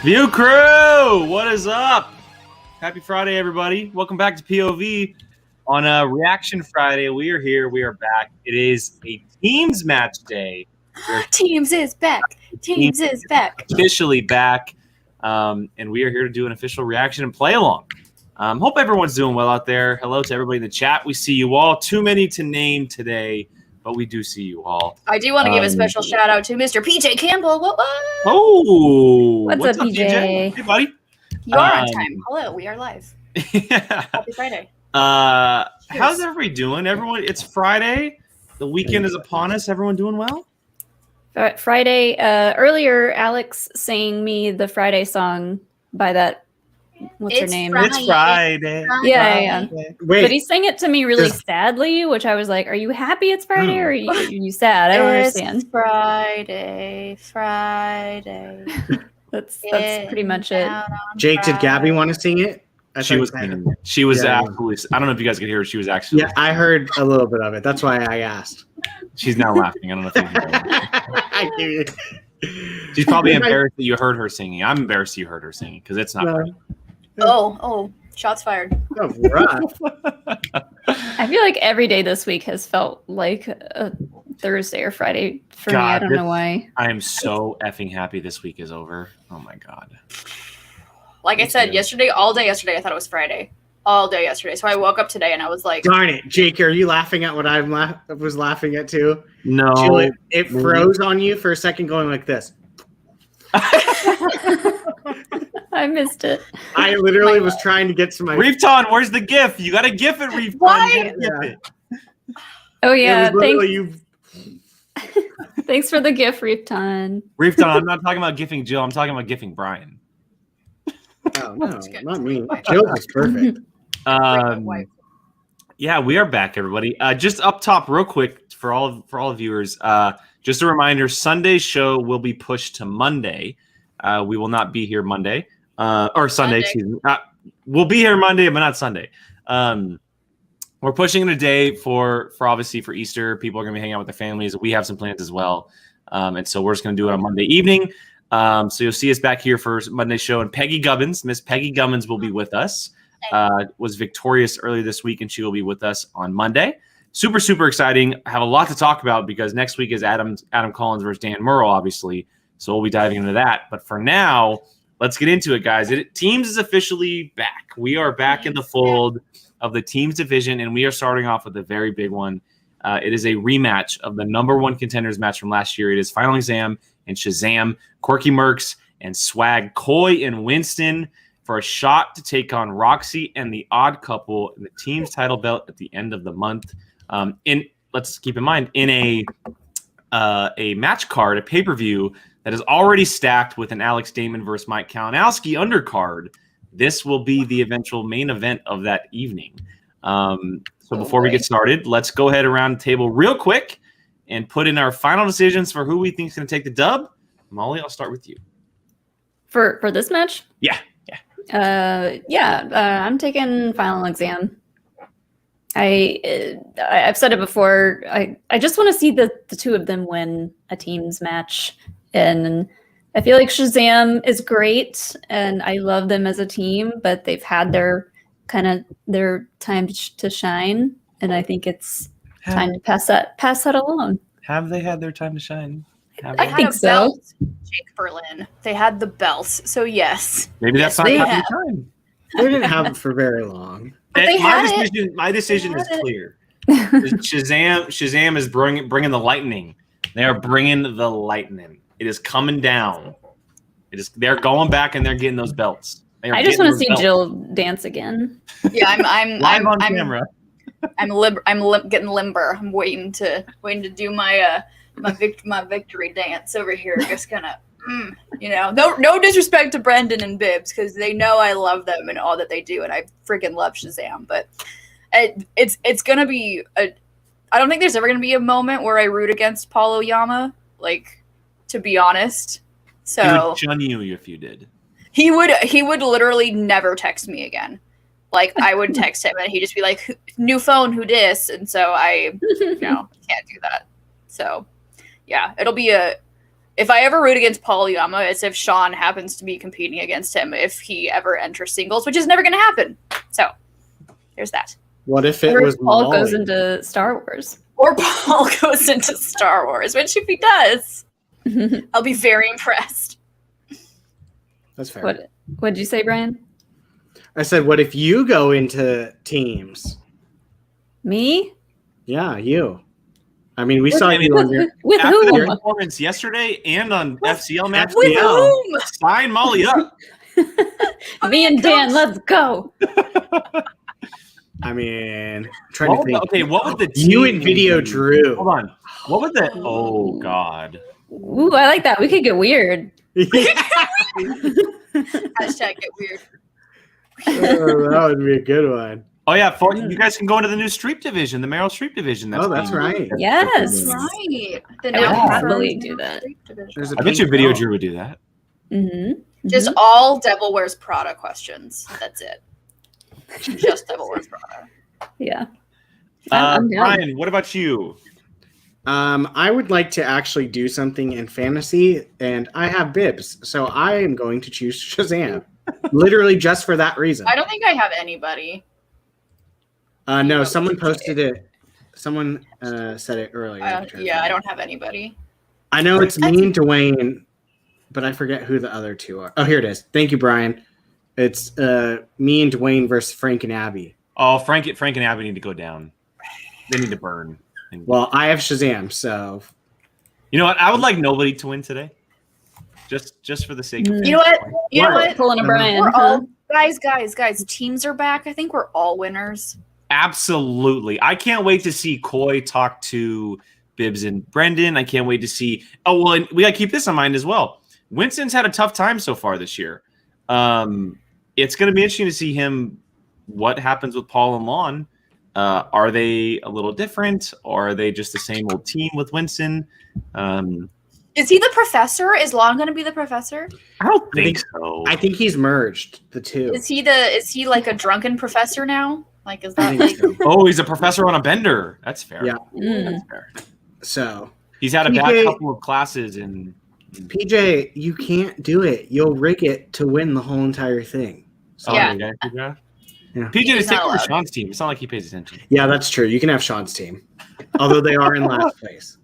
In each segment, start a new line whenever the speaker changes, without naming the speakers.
View crew, what is up? Happy Friday, everybody. Welcome back to POV on Reaction Friday. We are here. We are back. It is a teams match day.
Teams is back. Teams is back.
Officially back. And we are here to do an official reaction and play along. Hope everyone's doing well out there. Hello to everybody in the chat. We see you all. Too many to name today, but we do see you all.
I do want to give a special shout out to Mr. PJ Campbell. What?
Oh,
what's up, PJ?
Hey, buddy.
You are on time. Hello, we are live.
Yeah.
Happy Friday.
How's everybody doing? Everyone, it's Friday. The weekend is upon us. Everyone doing well?
Friday. Earlier, Alex sang me the Friday song by that. What's her name?
Friday.
It's Friday.
Yeah.
Wait,
But he sang it to me really sadly, which I was like, "Are you happy it's Friday, or are you sad?" I don't understand.
It's Friday.
That's pretty much it.
Jake, did Gabby want to sing it?
She was absolutely. I don't know if you guys could hear her. She was actually.
Yeah, I heard a little bit of it. That's why I asked.
She's now laughing. I don't know if you can hear her.
I hear you.
She's probably embarrassed that you heard her singing. I'm embarrassed you heard her singing because it's not. Right.
Oh, shots fired.
Oh, rough.
I feel like every day this week has felt like a Thursday or Friday for me. I don't know why.
I am so effing happy this week is over. Oh my god.
Like I said, all day yesterday, I thought it was Friday. All day yesterday. So I woke up today and I was like,
darn it, Jake, are you laughing at what I was laughing at too?
No.
Jill, it froze on you for a second going like this.
I missed it.
I literally was trying to get to my...
Reefton, where's the GIF? You got to GIF it, Reefton.
Why?
Oh, yeah.
Thanks.
Thanks for the GIF, Reefton.
Reefton, I'm not talking about gifting Jill. I'm talking about gifting Brian.
Oh, no, not me. Jill was perfect.
Yeah, we are back, everybody. Just up top, real quick, for all the viewers, just a reminder: Sunday's show will be pushed to Monday. We will not be here Monday or Sunday. Excuse me. We'll be here Monday, but not Sunday. We're pushing it a day for obviously for Easter. People are gonna be hanging out with their families. We have some plans as well, and so we're just gonna do it on Monday evening. So you'll see us back here for Monday's show, and Peggy Gubbins, Miss Peggy Gubbins, will be with us. Was victorious earlier this week, and she will be with us on Monday. Super, super exciting. I have a lot to talk about because next week is Adam Collins versus Dan Murrell, obviously. So we'll be diving into that. But for now, let's get into it, guys. Teams is officially back. We are back in the fold of the teams division, and we are starting off with a very big one. It is a rematch of the #1 contenders match from last year. It is Final Exam and Shazam, Quirky Mercs, and Swag, Coy and Winston for a shot to take on Roxy and the Odd Couple in the team's title belt at the end of the month. Let's keep in mind, in a match card, a pay-per-view that is already stacked with an Alex Damon versus Mike Kalinowski undercard. This will be the eventual main event of that evening. So before we get started, let's go ahead around the table real quick and put in our final decisions for who we think is going to take the dub. Molly, I'll start with you.
For this match?
Yeah.
I'm taking Final Exam. I've said it before. I just want to see the two of them win a teams match, and I feel like Shazam is great, and I love them as a team, but they've had their time to shine, and I think it's time to pass that along.
Have they had their time to shine?
I think so.
Jake Berlin. They had the belts, so yes.
Maybe that's not their time.
They didn't have it for very long.
My decision is clear. Shazam is bringing the lightning. They are bringing the lightning. It is coming down. They're going back and they're getting those belts.
I just want to see Jill dance again.
Yeah, I'm
live on camera.
I'm getting limber. I'm waiting to do my my victory dance over here. Just gonna, no disrespect to Brendan and Bibbs because they know I love them and all that they do, and I freaking love Shazam. But it's gonna be I don't think there's ever gonna be a moment where I root against Paul Oyama. Like, to be honest, so
he would shun you if you did.
He would literally never text me again. Like, I would text him and he'd just be like, "New phone, who dis?" And so I, can't do that. So, yeah, it'll be if I ever root against Paul Yama, it's if Sean happens to be competing against him if he ever enters singles, which is never going to happen. So there's that.
What if it
Or
was
if Paul
Molly?
goes into Star Wars.
Or Paul goes into Star Wars, which if he does, I'll be very impressed.
That's fair.
What did you say, Brian?
I said, what if you go into teams?
Me?
Yeah, you. I mean, we saw you on your
With
After the
whom?
performance yesterday and on FCL match,
With
Yeah.
whom?
sign Molly up.
Me and Dan, let's go.
I mean, trying to think.
Okay, what would the team
You and Video
be?
Drew.
Hold on. What would the? Oh God.
Ooh, I like that. We could get weird.
Hashtag get weird.
Oh, that would be a good one.
Oh yeah, you guys can go into the new Streep division, the Meryl Streep division.
Oh, that's right.
Yes.
Right. The
I would
new
happily
Meryl
do that.
Streep division.
There's a
I bet you
pink
Video
belt.
Drew would do that.
Mm-hmm.
Just all Devil Wears Prada questions. That's it. Just Devil Wears Prada.
Yeah. I'm down.
Brian, what about you?
I would like to actually do something in fantasy, and I have bibs, so I am going to choose Shazam. Literally just for that reason.
I don't think I have anybody.
No, someone posted it. Someone said it earlier.
I don't have anybody.
I know it's me and Dwayne, but I forget who the other two are. Oh, here it is. Thank you, Brian. It's me and Dwayne versus Frank and Abby.
Oh, Frank and Abby need to go down. They need to burn.
Well, I have Shazam, so
You know what? I would like nobody to win today. Just for the sake of
You know what? You know
What?
what?
Pulling a Brian.
We're
huh?
all guys. Teams are back. I think we're all winners.
Absolutely. I can't wait to see Coy talk to Bibbs and Brendan. I can't wait to see. Oh, well, and we got to keep this in mind as well. Winston's had a tough time so far this year. It's going to be interesting to see him, what happens with Paul and Lon. Are they a little different, or are they just the same old team with Winston?
Is he the professor? Is Lon going to be the professor?
I don't think so.
I think he's merged the two.
Is he like a drunken professor now? Like, is
I
that
think
like?
so.
Oh, he's a professor on a bender. That's fair.
Yeah.
That's fair.
So,
He's had a bad
PJ
couple of classes in.
PJ, you can't do it. You'll rig it to win the whole entire thing. So,
Yeah.
Yeah.
Yeah.
PJ
He's
is taking
not
over
allowed.
Sean's team. It's not like he pays attention.
Yeah, that's true. You can have Sean's team, although they are in last place.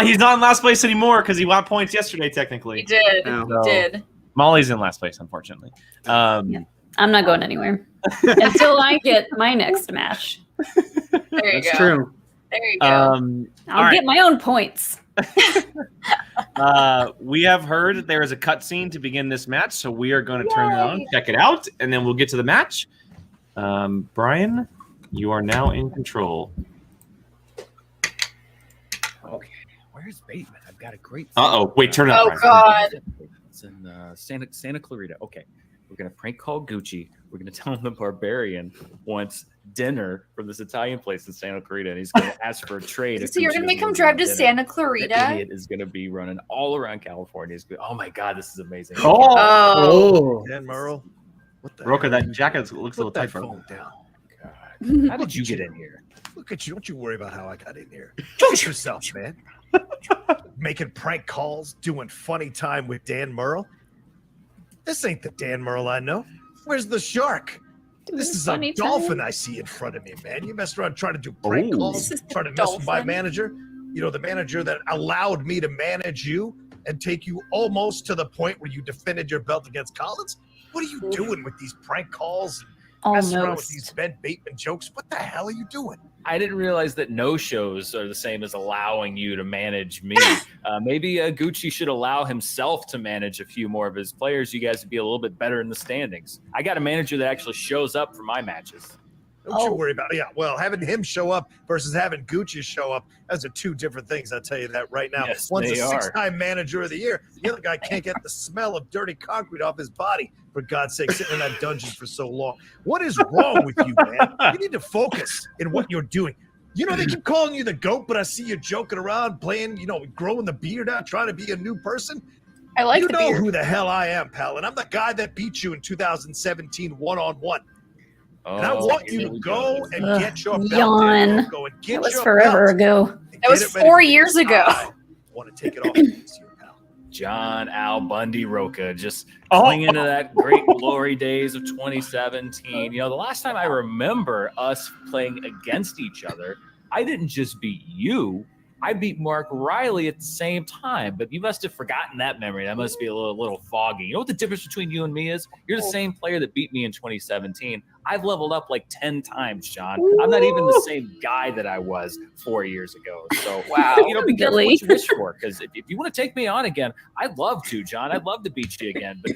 He's not in last place anymore because he got points yesterday, technically.
He did.
No.
So,
He did.
Molly's in last place, unfortunately.
Yeah. I'm not going anywhere until I get my next match.
There you
That's
go.
true.
There you go.
I'll
All
get my own points.
We have heard that there is a cutscene to begin this match, so we are going to turn it on, check it out, and then we'll get to the match. Brian, you are now in control.
Okay, where's Bateman? I've got a great.
Wait, turn it up.
Oh
Brian.
God.
It's in Santa Clarita. Okay, we're gonna prank call Gucci. We're gonna tell him the Barbarian wants dinner from this Italian place in Santa Clarita, and he's gonna ask for a trade.
So
if
you're
Gucci
gonna make
doesn't
him
give
drive to
dinner.
Santa
That
Clarita?
idiot is gonna be running all around California. He's oh my god, this is amazing.
Oh,
Oh.
Dan Merle, what the
Roka,
hell?
that jacket looks a little
Put that
tight, bro.
phone down.
God. How did you get in here?
Look at you. Don't you worry about how I got in here. Fix yourself, man. Making prank calls, doing funny time with Dan Merle. This ain't the Dan Merle I know. Where's the shark? This is a
funny
dolphin
time.
I see in front of me, man. You messed around trying to do prank
Oh.
calls,
This is the
trying to mess with my
dolphin.
manager. You know, the manager that allowed me to manage you and take you almost to the point where you defended your belt against Collins. What are you doing with these prank calls and messing around with these
Almost.
Ben Bateman jokes? What the hell are you doing?
I didn't realize that no shows are the same as allowing you to manage me. Maybe Gucci should allow himself to manage a few more of his players. You guys would be a little bit better in the standings. I got a manager that actually shows up for my matches.
Don't you
Oh.
worry about it. Yeah, well, having him show up versus having Gucci show up, those are two different things. I'll tell you that right now.
Yes,
One's
they
a
are.
6-time manager of the year. The other guy can't get the smell of dirty concrete off his body, for God's sake, sitting in that dungeon for so long. What is wrong with you, man? You need to focus in what you're doing. You know, they keep calling you the GOAT, but I see you joking around, playing, growing the beard out, trying to be a new person.
I like
you
the
know
beard.
who the hell I am, pal, and I'm the guy that beat you in 2017 one-on-one. And I want you to go and
Ugh,
get your belt.
yawn.
Go and get
That was
your
forever
belt.
ago.
And
That was
get it ready
4
for
years ago.
time. want to take it off this year, pal?
John Al Bundy Roca, just
Oh.
clinging to that great glory days of 2017. You know, the last time I remember us playing against each other, I didn't just beat you. I beat Mark Riley at the same time, but you must have forgotten that memory. That must be a little foggy. You know what the difference between you and me is? You're the same player that beat me in 2017. I've leveled up like 10 times, John. I'm not even the same guy that I was 4 years ago. So,
Wow.
you know, be careful what you wish for, because if you want to take me on again, I'd love to, John. I'd love to beat you again. But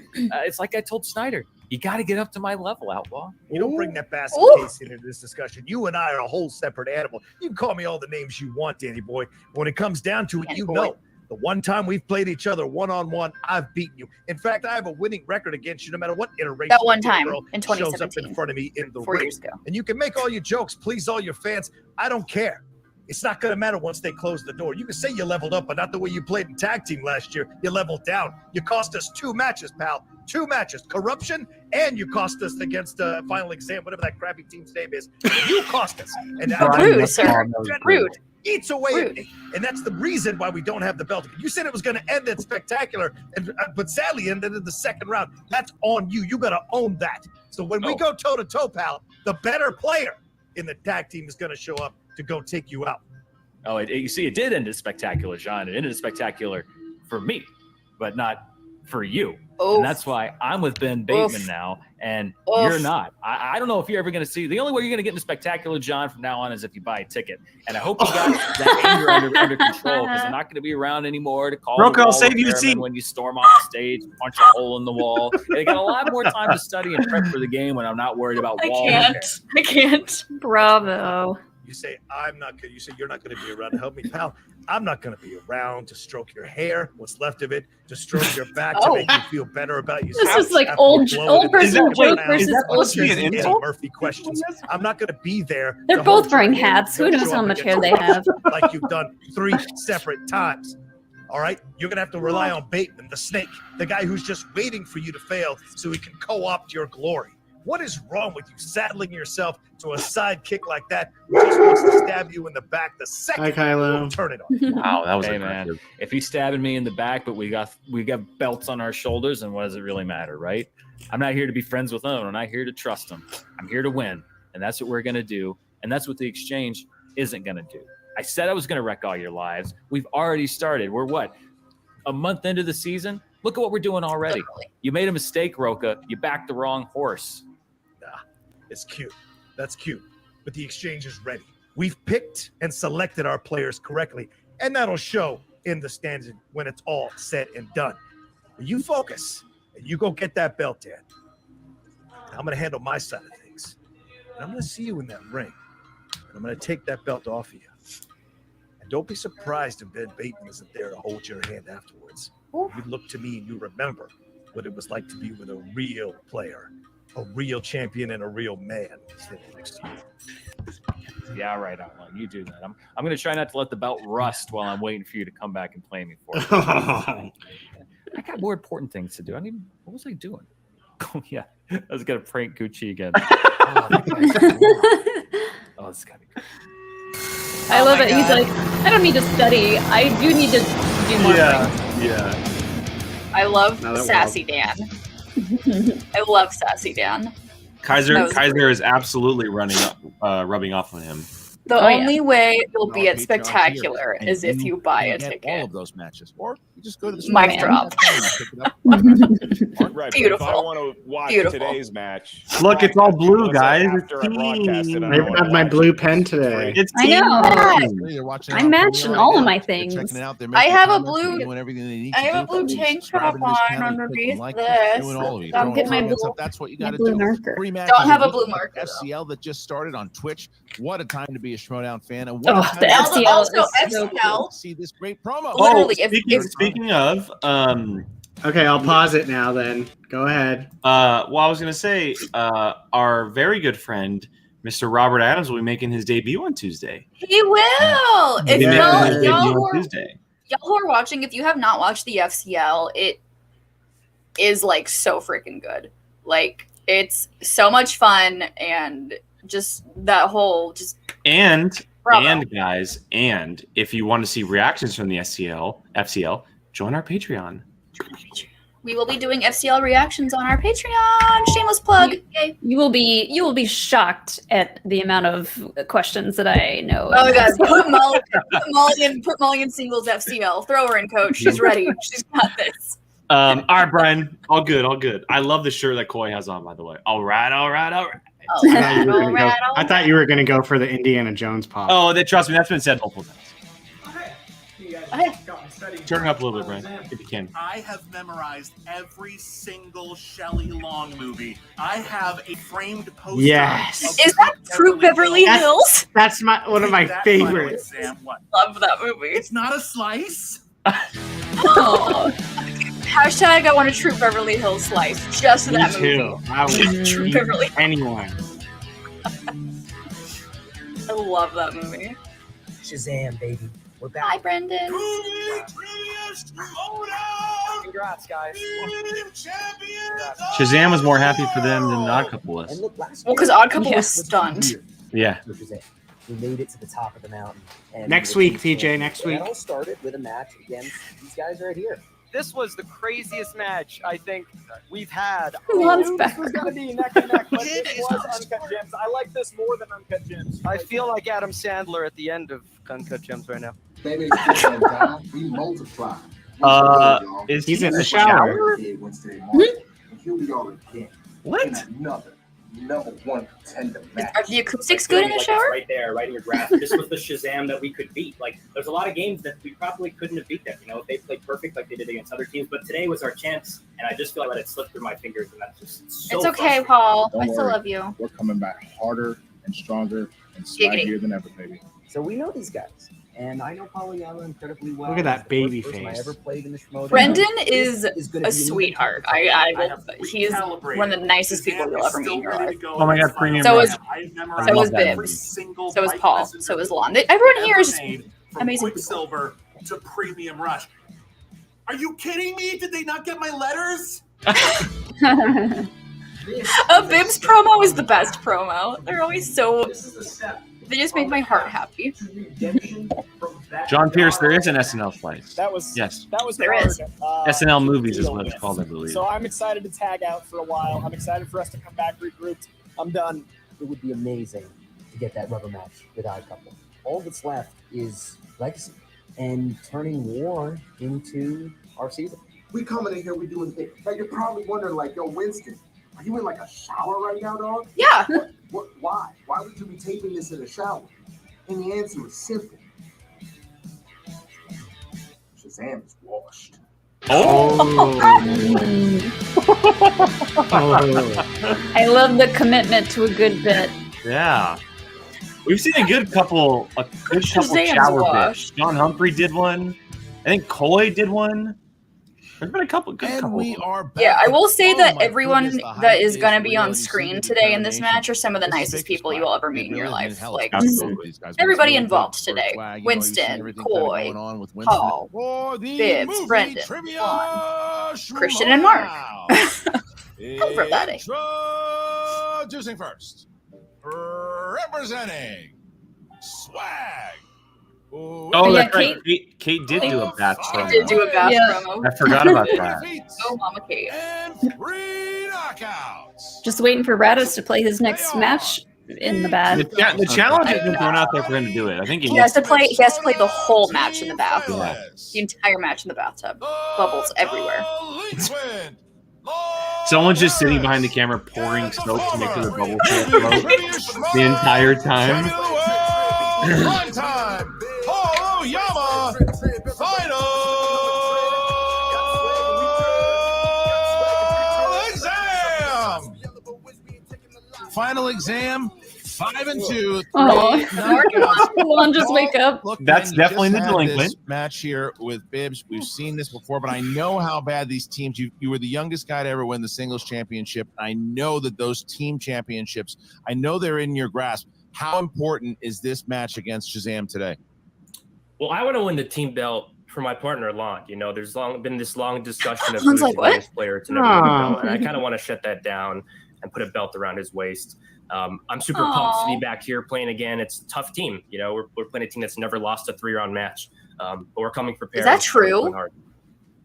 it's like I told Snyder, you got to get up to my level, Outlaw.
You don't bring that basket case into this discussion. You and I are a whole separate animal. You can call me all the names you want, Danny boy. When it comes down to it, you know, the one time we've played each other one-on-one, I've beaten you. In fact, I have a winning record against you no matter what iteration.
That one time
girl
in
shows up
2017.
in front of me in the
4
ring.
years ago.
And you can make all your jokes, please all your fans. I don't care. It's not going to matter once they close the door. You can say you leveled up, but not the way you played in tag team last year. You leveled down. You cost us 2 matches, pal. 2 matches. Corruption, and you cost us against Final Exam, whatever that crappy team's name is. You cost us. And
Rude, sir. Rude.
Eats away at me. And that's the reason why we don't have the belt. You said it was going to end at Spectacular, but sadly ended in the second round. That's on you. You got to own that. So when we go toe-to-toe, pal, the better player in the tag team is going to show up to go take you out.
Oh, you see, it did end at Spectacular, John. It ended at Spectacular for me, but not for you. And that's why I'm with Ben Bateman now, and you're not. I don't know if you're ever going to see. The only way you're going to get into Spectacular, John, from now on is if you buy a ticket. And I hope you got that anger under control, because I'm not going to be around anymore to call
Roca,
the
I'll
wall
save you a
repairman
seat.
when you storm off the stage, punch a hole in the wall. They got a lot more time to study and prep for the game when I'm not worried about wall repair.
I can't.
Bravo.
You say, I'm not going to, you say, you're not going to be around to help me, pal. I'm not going to be around to stroke your hair, what's left of it, to stroke your back to make you feel better about yourself.
This is like
after
old
you blow it in the
person
second
joke
round.
versus old
be an
person
Eddie
joke.
Murphy questions. I'm not going to be there.
They're
to
both
hold your
wearing
hand.
hats. Who
You're gonna
knows
show
how
up
much hair
against
they have?
like you've done 3 separate times. All right? You're going to have to rely on Bateman, the snake, the guy who's just waiting for you to fail so he can co-opt your glory. What is wrong with you saddling yourself to a sidekick like that who just wants to stab you in the back the second
Hi, Kylo.
you turn it on?
Wow, that was
Hey,
aggressive.
man, if he's stabbing me in the back, but we got belts on our shoulders, and what does it really matter, right? I'm not here to be friends with him. I'm not here to trust him. I'm here to win, and that's what we're going to do, and that's what the exchange isn't going to do. I said I was going to wreck all your lives. We've already started. We're what, a month into the season? Look at what we're doing already. You made a mistake, Roca. You backed the wrong horse.
It's cute. That's cute. But the exchange is ready. We've picked and selected our players correctly, and that'll show in the stands when it's all said and done. You focus, and you go get that belt, Dan. I'm going to handle my side of things. And I'm going to see you in that ring. And I'm going to take that belt off of you. And don't be surprised if Ben Bateman isn't there to hold your hand afterwards. You look to me and you remember what it was like to be with a real player, a real champion, and a real man standing next to you.
Yeah, right, Outlaw. You do that. I'm going to try not to let the belt rust while I'm waiting for you to come back and play me for it. I got more important things to do. What was I doing? Oh, yeah. I was going to prank Gucci again. Oh, this got to be good.
I love it. He's like, I don't need to study. I do need to do more.
Yeah.
I love
Now that
Sassy Dan. I love Sassy Dan.
Kaiser
That was
Kaiser is absolutely rubbing off on him.
The
Oh, yeah.
only way you'll be
No,
at
Patreon's
Spectacular
here,
is
and
if you buy a
can get
ticket.
all of those matches, or you just go to the
Mic
store
drop.
and pick it up.
Right,
Beautiful.
But if I want to watch
Beautiful.
today's match,
Look, it's all blue,
let's say
guys.
After I broadcast it, I
I
don't wanna
have my
watch
blue
it.
pen today.
It's
I know.
team.
They're watching
I'm
it on
matching
Premiere
all
right
of
now.
my
They're
things.
checking it out. They're
I
making
have a
comments.
blue-
They're doing everything they need
I
to
have a
do.
blue
They're
tank
subscribing
top
to this
on
channel,
underneath
clicking like,
this.
doing all of it.
I'm
Throwing
getting my
comments
blue-
up. That's what you
my
got to
blue
do.
marker.
Free matches
Don't have a
week.
blue marker, though.
FCL that just started on Twitch. What a time to be a Schmoedown fan. And what
Oh,
a time
the
to
FCL
Also,
is so cool.
see this great promo.
Oh,
Literally, if
speaking of,
Okay, I'll pause it now then. Go ahead.
well, I was gonna say, our very good friend, Mr. Robert Adams, will be making his debut on Tuesday.
he will. If
He'll be
Yeah.
making his
y'all
debut
who
on
are
Tuesday.
y'all who are watching, if you have not watched the FCL, it is like so freaking good. Like it's so much fun, and just that whole just
And
Bravo.
And guys, and if you want to see reactions from the FCL, join our Patreon.
We will be doing FCL reactions on our Patreon. Shameless plug. Yay.
You will be shocked at the amount of questions that I know.
Oh my god, put Molly in singles FCL. Throw her in, coach. She's ready. She's got this.
All right, Brian. All good. I love the shirt that Koi has on, by the way. All right.
I thought you were going to go for the Indiana Jones pop.
Oh, trust me, that's been said multiple times.
Okay.
Turn it up a little bit, Brian, if you can.
I have memorized every single Shelley Long movie. I have a framed poster.
Yes.
Is that True Beverly Hills?
That's one of my
Is that
favorites.
fun, Sam? What?
Love that movie.
It's not a slice.
Oh. Hashtag I want a True Beverly Hills slice. Just
Me
that
too.
movie.
I would
True
eat
Beverly.
anyone.
I love that movie.
Shazam, baby. We're back.
Hi, Brendan.
Congrats, guys.
Shazam was more happy for them than Odd Couple was.
And look, last
Well, because
year,
Odd Couple
Yeah.
was stunned.
Yeah.
for Shazam. We made it to the top of the mountain. And
Next
we're
week,
team
PJ,
champions.
next
And
week.
It all started with a match against these guys right here.
This was the craziest match I think we've had.
Who wants
This
back?
was going to be neck and neck, but it was Uncut Gems. I like this more than Uncut Gems. I feel like Adam Sandler at the end of Uncut Gems right now.
Baby, we multiply.
He's
in the shower.
Here we are again.
What?
In another number one contender match.
Are the acoustics good in the shower?
Right there, right in your graph. This was the Shazam that we could beat. Like, there's a lot of games that we probably couldn't have beat them. You know, if they played perfect like they did against other teams. But today was our chance, and I just feel like I let it slip through my fingers, and that's just so
It's okay,
frustrating.
Paul.
Don't
I still
worry.
love you.
We're coming back harder and stronger and
Giggity.
swaggier than ever, baby.
So we know these guys. And I know Pollyanna incredibly well.
Look at that
He's the first
baby
person I
face.
ever played in the Schmoedown.
Brendan
This
is
gonna
a
be an
sweetheart. He's one of the nicest people you'll ever meet in your life.
Oh my God, premium.
So
Rap.
is
I love that movie.
So is Paul. So is Lon. Everyone here is amazing people.
Quicksilver to Premium Rush. Are you kidding me? Did they not get my letters?
A Bibs promo is the best promo. They're always so. They just make my heart happy.
John Pierce, there is an SNL slice.
That was
Yes.
There is.
SNL movies is what it's called, I believe.
So I'm excited to tag out for a while. I'm excited for us to come back regrouped. I'm done.
It would be amazing to get that rubber match with Odd Couple. All that's left is legacy and turning war into our season.
We coming in here, we doing things. Like, you're probably wondering, like, yo, Winston, are you in like a shower right now, dog?
Yeah.
Why? Why would you be taping this in a shower? And the answer is simple. Shazam is washed.
I love the commitment to a good bit.
Yeah. We've seen a good couple
Shazam's
shower
washed.
bits. John Humphrey did one. I think Coy did one. There's been a couple good
And
couple.
we are back.
Yeah, I will say
Oh
that
my
everyone
goodness, the
that
hype
is going to be
real,
on
and you see
screen
the
today in this
determination.
match are some of the
This is
nicest
big
people
spot.
you will ever
It
meet in your
really
life.
means hell
Like
to these guys.
everybody
It's
involved
for
today.
swag, you know, you've seen
Winston,
everything kinda
Coy,
going on with Winston.
Paul,
For the
Bibbs,
movie
Brendan,
trivia
Christian, and Mark.
Schmoedown.
Everybody.
Introducing first, representing Swag.
Oh,
Yeah,
that's right. Kate did do a bath
I
promo.
did do a bath
Yeah.
promo.
I forgot about that.
Oh, Mama Kate.
And 3 knockouts.
Just waiting for Radis to play his next match in the bad.
The challenge has been thrown out there for him to do it. I think
He has to play the whole match in the bath.
Yeah.
The entire match in the bathtub. Bubbles everywhere.
Someone's just sitting behind the camera pouring soap to make sure the bubbles can't float the entire time.
Prime time. Paul Oyama. Final exam. 5-2.
Oh, Lon, just wake up.
Look,
That's
man, you
definitely
just
the
had
delinquent.
this match here with Bibbs. We've seen this before, but I know how bad these teams. You were the youngest guy to ever win the singles championship. I know that those team championships. I know they're in your grasp. How important is this match against Shazam today?
Well, I want to win the team belt for my partner, Lon. You know, there's been this long discussion of
Lon's
who's
like,
the
what?
greatest player to never win the
Aw.
belt, and I kind of want to shut that down.
and put a belt around his waist. I'm super pumped to be back here playing again. It's a tough team. You know, we're playing a team that's never lost a 3-round match, but we're coming prepared.
Is that true?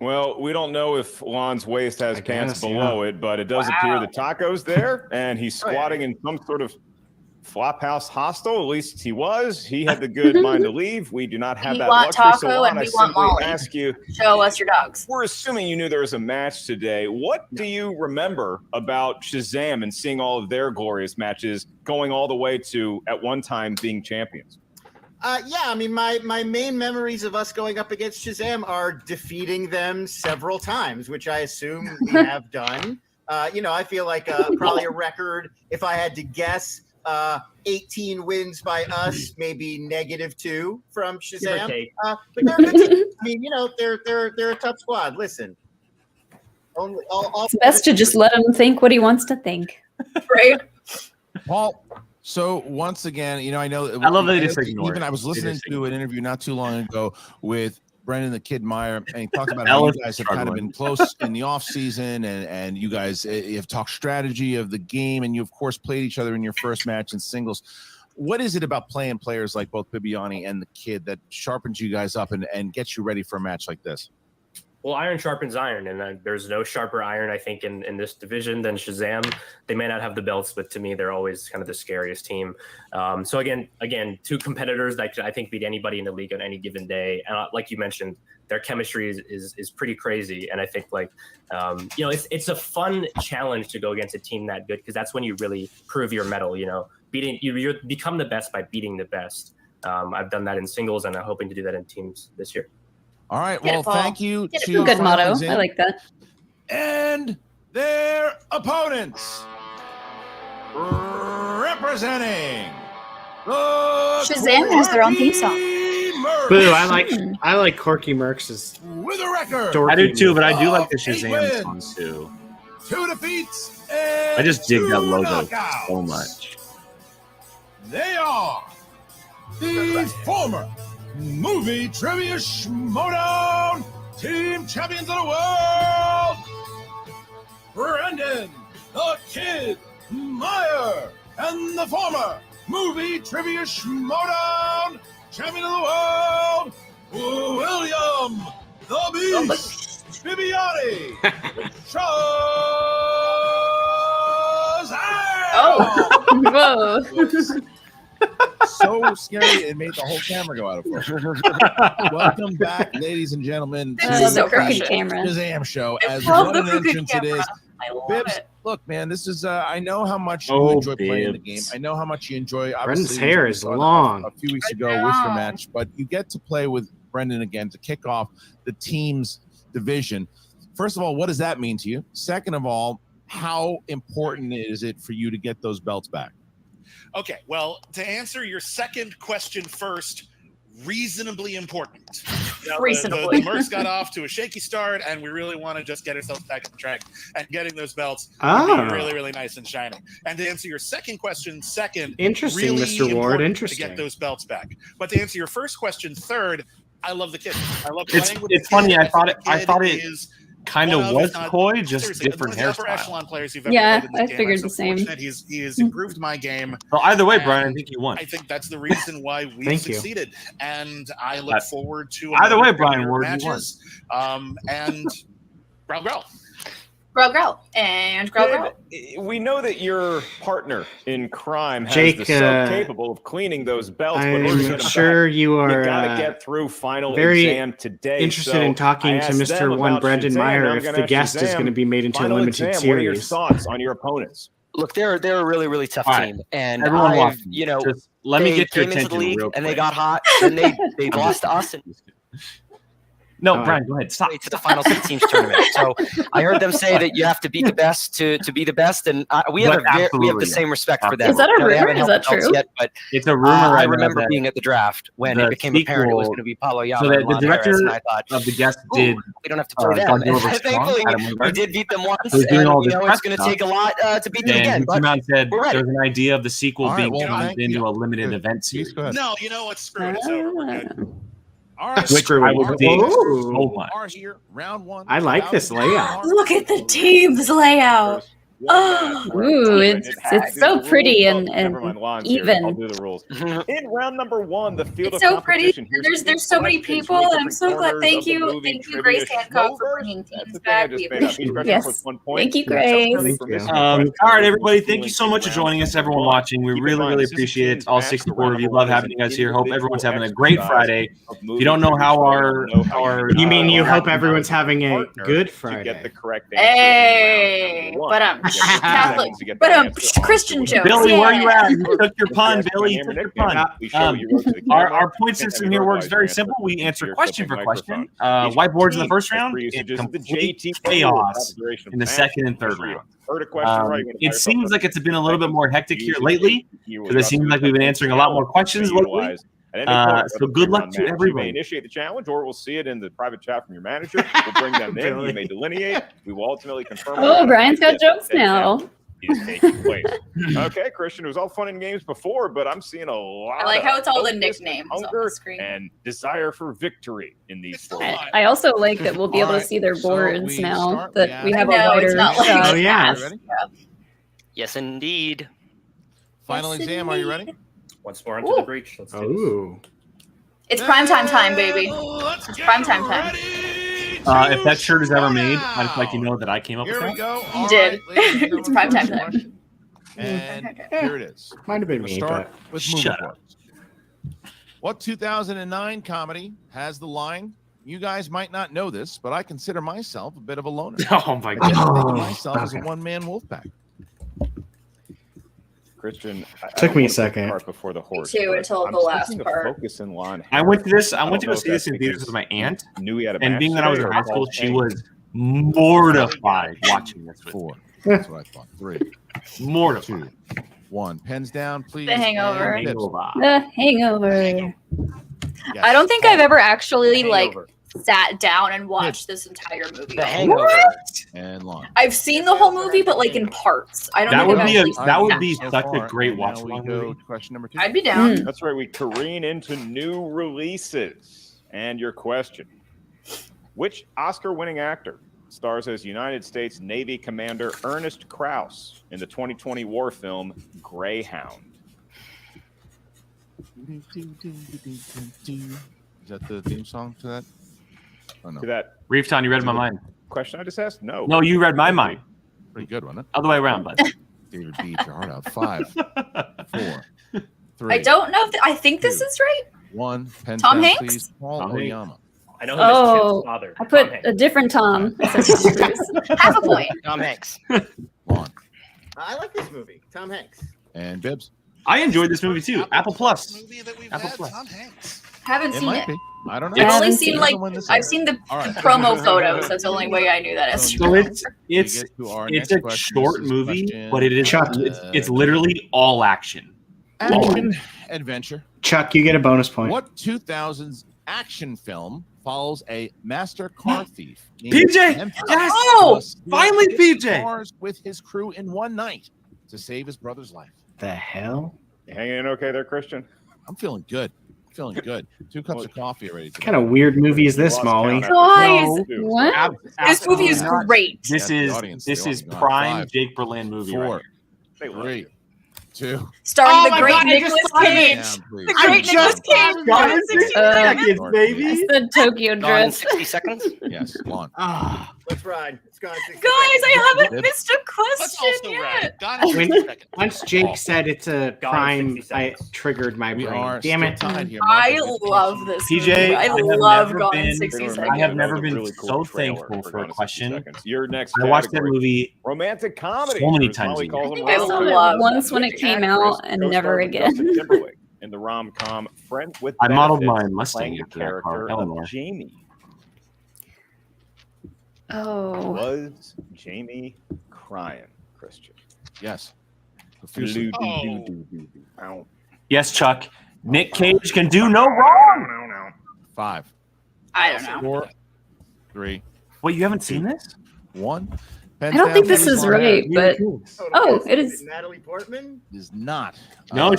Well, we don't know if Lon's waist has pants below it, but it does appear the taco's there, and he's squatting in some sort of Flophouse hostel. At least he was. He had the good mind to leave. We do not have that luxury.
Taco
so Lon,
and
I
we want
simply
Molly.
ask you,
show us your dogs.
we're assuming you knew there was a match today. What do you remember about Shazam and seeing all of their glorious matches going all the way to, at one time, being champions?
Yeah, I mean, my main memories of us going up against Shazam are defeating them several times, which I assume we have done. I feel like probably a record, if I had to guess, 18 wins by us, maybe -2 from Shazam. But they're a good team. I mean, they're a tough squad. Listen,
It's best to just let him think what he wants to think.
Right.
Paul, so once again, I know
I love that they just ignore it.
I was listening to an interview not too long ago with Brendan the Kid Meyer, and he talked about
That
how
was
you guys have kind of been close in the off season, and you guys have talked strategy of the game, and you of course played each other in your first match in singles. What is it about playing players like both Bibiani and the Kid that sharpens you guys up and gets you ready for a match like this?
Well, iron sharpens iron, and there's no sharper iron, I think, in this division than Shazam. They may not have the belts, but to me, they're always kind of the scariest team. So again, two competitors that I think beat anybody in the league on any given day. And like you mentioned, their chemistry is pretty crazy, and I think it's a fun challenge to go against a team that good, because that's when you really prove your mettle. You become the best by beating the best. I've done that in singles, and I'm hoping to do that in teams this year.
All right. Well, thank you to
good motto. I like that.
And their opponents, representing
Shazam has their own theme song.
Boo! I like Corky Mercs'
with a record.
I do too, but I do like the Shazam songs too.
2 defeats.
I just dig that logo so much.
They are the former Movie Trivia Schmoedown Team Champions of the World, Brendan the Kid Meyer, and the former Movie Trivia Schmoedown Champion of the World, William the Beast Bibiani.
Oh, whoa.
So scary it made the whole camera go out of focus. Welcome back, ladies and gentlemen, to
the crooked
the
camera.
Shazam show. As
love
what
the
an
crooked
entrance it
camera.
is.
I love
Bibbs,
it.
look, man, this is I know how much you enjoy playing the game.
Bibbs.
I know how much you enjoy.
Brendan's
obviously,
hair
we
is
saw
long.
a few weeks ago with your match, but you get to play with Brendan again to kick off the team's division. First of all, what does that mean to you? Second of all, how important is it for you to get those belts back?
Okay, well, to answer your second question first, reasonably important.
Reasonably.
The Mercs got off to a shaky start, and we really want to just get ourselves back on track, and getting those belts would be really, really nice and shiny. And to answer your second question, second,
Interesting,
really
Mr. Ward,
important
interesting.
to get those belts back. But to answer your first question, third, I love the Kid. I love
It's
playing with
it's
the Kid.
funny. I thought
The
it
Kid is
kind of
one
was
if not-
coy, just
seriously,
different
one of the upper
hairstyle.
echelon players you've ever
Yeah,
played in this
I
game.
figured
I'm
the
so
same.
fortunate He has improved my game.
Well, either way,
And
Brian, I think you won.
I think that's the reason why we
Thank you.
succeeded, and I look
That-
forward to
Either way,
another
Brian,
year of
Ward, you won.
matches. And growl, growl.
Growl, and growl.
We know that your partner in crime has
Jake,
the sub capable of cleaning those belts. But in order to
I'm
get them
sure
back,
you are
you gotta get through final
very
exam today.
interested
So
in talking
I
to
asked
Mr.
them
One
about
Brendan
Shazam. Now
Meyer
I'm
if
gonna
the
ask
guest is
Shazam,
going to be made into a
final
limited
exam, what are your
series.
thoughts on your opponents?
Look, they're a really, really tough
All right.
team, and
Everyone watch me.
Just
Let me
they
get your
came into the
attention
league
real
and they
quick.
got hot. Then they lost to us and
No, Brian, go ahead. Stop.
to the final six teams tournament. So I heard them say that you have to be the best to be the best, and we have the same respect for them.
Is that a
They
rumor?
haven't
Is
helped
that
us
true?
Yet, but
It's a rumor.
I
right now
remember
that
being at the draft when
the
it became apparent it was
sequel-
going to be Paulo Yama
So that
and
the
Lon Harris,
director
and I thought,
of the guest
"Ooh,
did.
we don't have to play them.
Godzilla
And
vs. Kong,
thankfully,
Adam
we
Wingard.
did beat them once,
So he's doing
and
all this
it's
press
going to
stuff.
take a lot to beat them
And
again.
he
But
came out and said
we're ready.
there's an idea of the sequel
All right,
being
well,
turned
thank
into a limited event series.
Go ahead.
No, you know what? Screw it. It's over. We're good.
All right,
Which I will dig
Ooh.
so much.
are here, round one.
I like this layout.
Look at the team's layout.
Ooh, it's so pretty and even.
I'll do the rules. In round number 1, the field
It's
of
so pretty.
competition. Here's
There's so many people, and I'm so glad. Thank you, Grace Hancock, for bringing teams back. We appreciate it.
Yes. Thank you, Grace.
All right, everybody. Thank you so much for joining us, everyone watching. We really appreciate it. All 64 of you. Love having you guys here. Hope everyone's having a great Friday. If you don't know how our
you mean you hope everyone's having a good Friday?
Get the correct
Hey, Catholic, Christian jokes.
Billy,
yeah.
where are you at? You took your pun, Billy. You took your pun. Our point system here works very simple. We answer question for question. Whiteboards in the first round, and complete chaos in the second and third round. It seems like it's been a little bit more hectic here lately, because it seems like we've been answering a lot more questions lately. So good luck to everyone.
You may initiate the challenge, or we'll see it in the private chat from your manager. We'll bring them in. You may delineate. We will ultimately confirm.
Oh, Brian's got jokes now.
Is taking place. Okay, Christian, it was all fun and games before, but I'm seeing a lot.
I like how it's all the
focus,
nicknames on
hunger,
the screen.
and desire for victory in these four.
I also like that we'll be able to see their boards now that we have a wider shot.
Oh yeah.
Yes, indeed.
Final exam. Are you ready?
Once more into the breach. Let's do this.
It's primetime time, baby. It's primetime time.
If that shirt is ever made, I'd just like you know that I came up with that.
Here we go.
You did. It's primetime time.
And here it is.
Might have been me,
Start
but
with
shut
movie parts. What 2009 comedy has the line? You guys might not know this, but I consider myself a bit of a loner.
Oh my
I tend to think of
God.
myself as a
Okay.
one-man wolf pack.
Christian,
Took me a second.
Part before the horse.
too,
but
until
I'm
the last
sensing a
part.
Focus in line.
I went to this. I
don't
went to
know
go
if
see this
that's
in theaters
because
with my aunt,
Knew he had a
and
match
being that I was in
today,
high
or
school,
Paul's
she
saying
was mortified watching this with
4.
me.
That's what I thought. 3,
Mortified.
2, 1. Pens down, please.
The Hangover.
And tips.
The Hangover.
Yes.
I don't think I've ever actually
Hangover.
sat down and watched this entire movie.
The Hangover.
And lawn.
I've seen the whole movie, but in parts. I don't.
That
think
would
I've
be a
actually
that
seen
would be
So
such
far,
a great
and
watch
now we
along
go
movie.
to question number 2.
I'd be down.
That's right. We careen into new releases. And your question: which Oscar-winning actor stars as United States Navy Commander Ernest Krause in the 2020 war film Greyhound?
Is that the theme song to that? Oh no.
To that
Reefton, you read my mind.
question I just asked? No.
No, you read my mind.
Pretty good, wasn't it?
Other way around, bud.
David beat your heart out. 5, 4, 3.
I don't know. I think this is right.
1. Pen
Tom
down,
Hanks?
please. Paul
Tom Hanks.
Oyama.
I know him as
Oh,
Chip's father.
I put
Tom
a different Tom.
Half a point.
Tom Hanks.
Lawn.
I like this movie. Tom Hanks.
And Bibbs.
I enjoyed this movie too. Apple Plus.
Movie that we've
Apple
had,
Plus.
Tom Hanks.
Haven't
It
seen
might
it.
be. I don't know.
I've only
haven't
seen
seen
I've seen the
All right.
promo photos. That's the only way I knew that.
So it's
We get to our
it's
next
a
question.
short
This is
movie,
question,
but it is
Chuck.
it's literally all action.
action adventure.
Chuck, you get a bonus point.
What 2000s action film follows a master car thief? named
PJ!
Memphis
Yes!
Oh,
who steals
finally,
50
PJ!
Cars with his crew in one night to save his brother's life.
The hell?
You hanging in okay there, Christian?
I'm feeling good. Feeling good. 2 cups of coffee already.
What kind of weird movie is this, Molly?
Guys,
What?
this movie is great.
This is prime Jake Berlin movie.
4,
Right here.
3, 2.
Starring
Oh
the
my
great
God, I just
Nicolas
thought of it.
Cage.
Down, please.
The great Nicolas Cage.
Gone in 60 seconds,
I
baby.
said Tokyo
Gone in
Drift.
60 seconds.
Yes, lawn.
Ah,
Let's ride. It's gone. 60
Guys, I haven't
Bibbs.
missed a
Let's
question
also
yet.
ride. Gone in 60 seconds.
once Jake said it's a
Gone in
crime,
60
I
seconds.
triggered my
We
brain.
are
Damn
still
it!
tied here.
I
Martha, with
love this
PJ,
movie.
I
I
have
love
never
Gone in
been-
60
I
seconds.
have never been
Really cool
so
trailer
thankful for
Gone
a
in 60
question.
Seconds. Your next
I watched that
category,
movie
romantic comedy.
so many
or as
times
Molly
a
calls
year.
them,
I
I saw
rom-com.
it
love
once when it
Which
came
actress
out and never
co-starred with Justin
again.
Timberlake in the rom-com Friend with
I modeled
Benefits,
my Mustang
playing the
after that car,
character
Eleanor.
of Jamie.
Oh.
Was Jamie crying, Christian?
Yes. Profusely.
Ow.
Yes, Chuck. Nick Cage can do no wrong.
5,
I don't know.
4, 3,
Wait, you haven't seen this?
1.
I don't think this is right, but oh, it is.
Natalie Portman.
Is not.
No,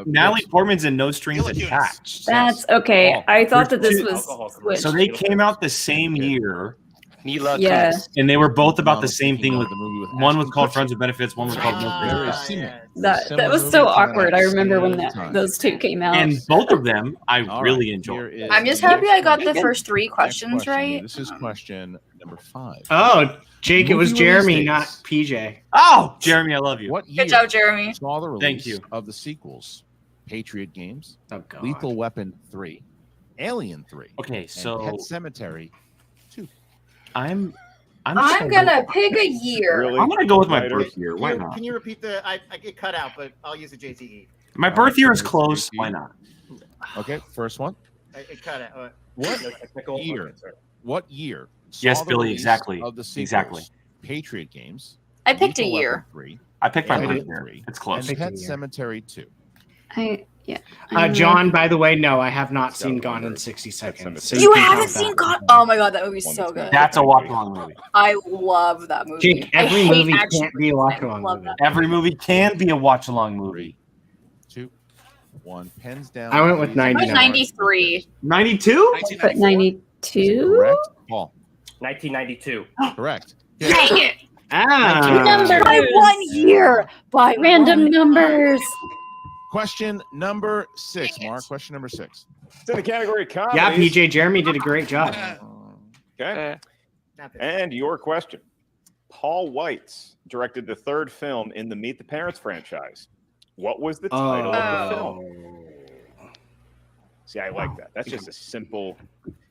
Natalie
Bibbs.
Portman's in No Strings Attached.
That's okay. I thought that this was
So they came out the same year,
Mila
Yeah.
Kunis.
And they were both about the same thing. With
the movie with
one was
Ashton
called
Kutcher.
Friends with Benefits. One was called
Very
Milk.
similar.
That was so awkward. I remember when those two came out.
And both of them I
All
really
right,
enjoyed.
here is
I'm just
the
happy I got
next
the first 3 questions
question.
right.
This is question number 5.
Oh, Jake, it was
Movie
Jeremy,
release
not
dates.
PJ.
Oh, Jeremy, I love you.
What year
Good job, Jeremy.
saw the release
Thank you.
of the sequels? Patriot Games,
Oh, God.
Lethal Weapon 3, Alien 3,
Okay,
and
so
Pet Cemetery 2.
I'm
I'm gonna pick a year.
Really?
I'm gonna go with my
Writer?
birth year. Why not?
Can you repeat the? I get cut out, but I'll use the JTE.
My birth year is close. Why not?
Okay, first one.
It cut out.
What
No technical.
year?
Okay, sorry.
What year?
Yes,
saw the
Billy,
release
exactly.
Of the sequels?
Exactly.
Patriot Games.
I picked a
Lethal
year.
Weapon 3,
I picked my
Alien
birth year.
3,
It's close.
and Pet
a year.
Cemetery 2.
John, by the way, no, I have not
It's
seen
got
Gone in
Wonder.
60
That's
Seconds.
some-
So
You
can
haven't
count
seen
that.
God? Oh my god, that movie's
One
so
that's
good.
not-
That's a watch-along movie.
I love that movie.
Jake, every
I hate
movie
action
can't be a
movies. I
watch-along
love
movie.
that.
Every movie can be a watch-along movie.
2, 1. Pens down.
I went with
please.
99.
It was 93.
92?
Put 92.
Correct. Paul.
1992.
Correct.
Dang it!
Number
By 1 year. By
Random
one-
numbers.
Question number 6, Mark. Question number 6.
It's in the category of comedies.
Yeah, PJ, Jeremy did a great job.
Okay. And your question. Paul Weitz directed the 3rd film in the Meet the Parents franchise. What was the title of the film? See, I like that. That's just a simple.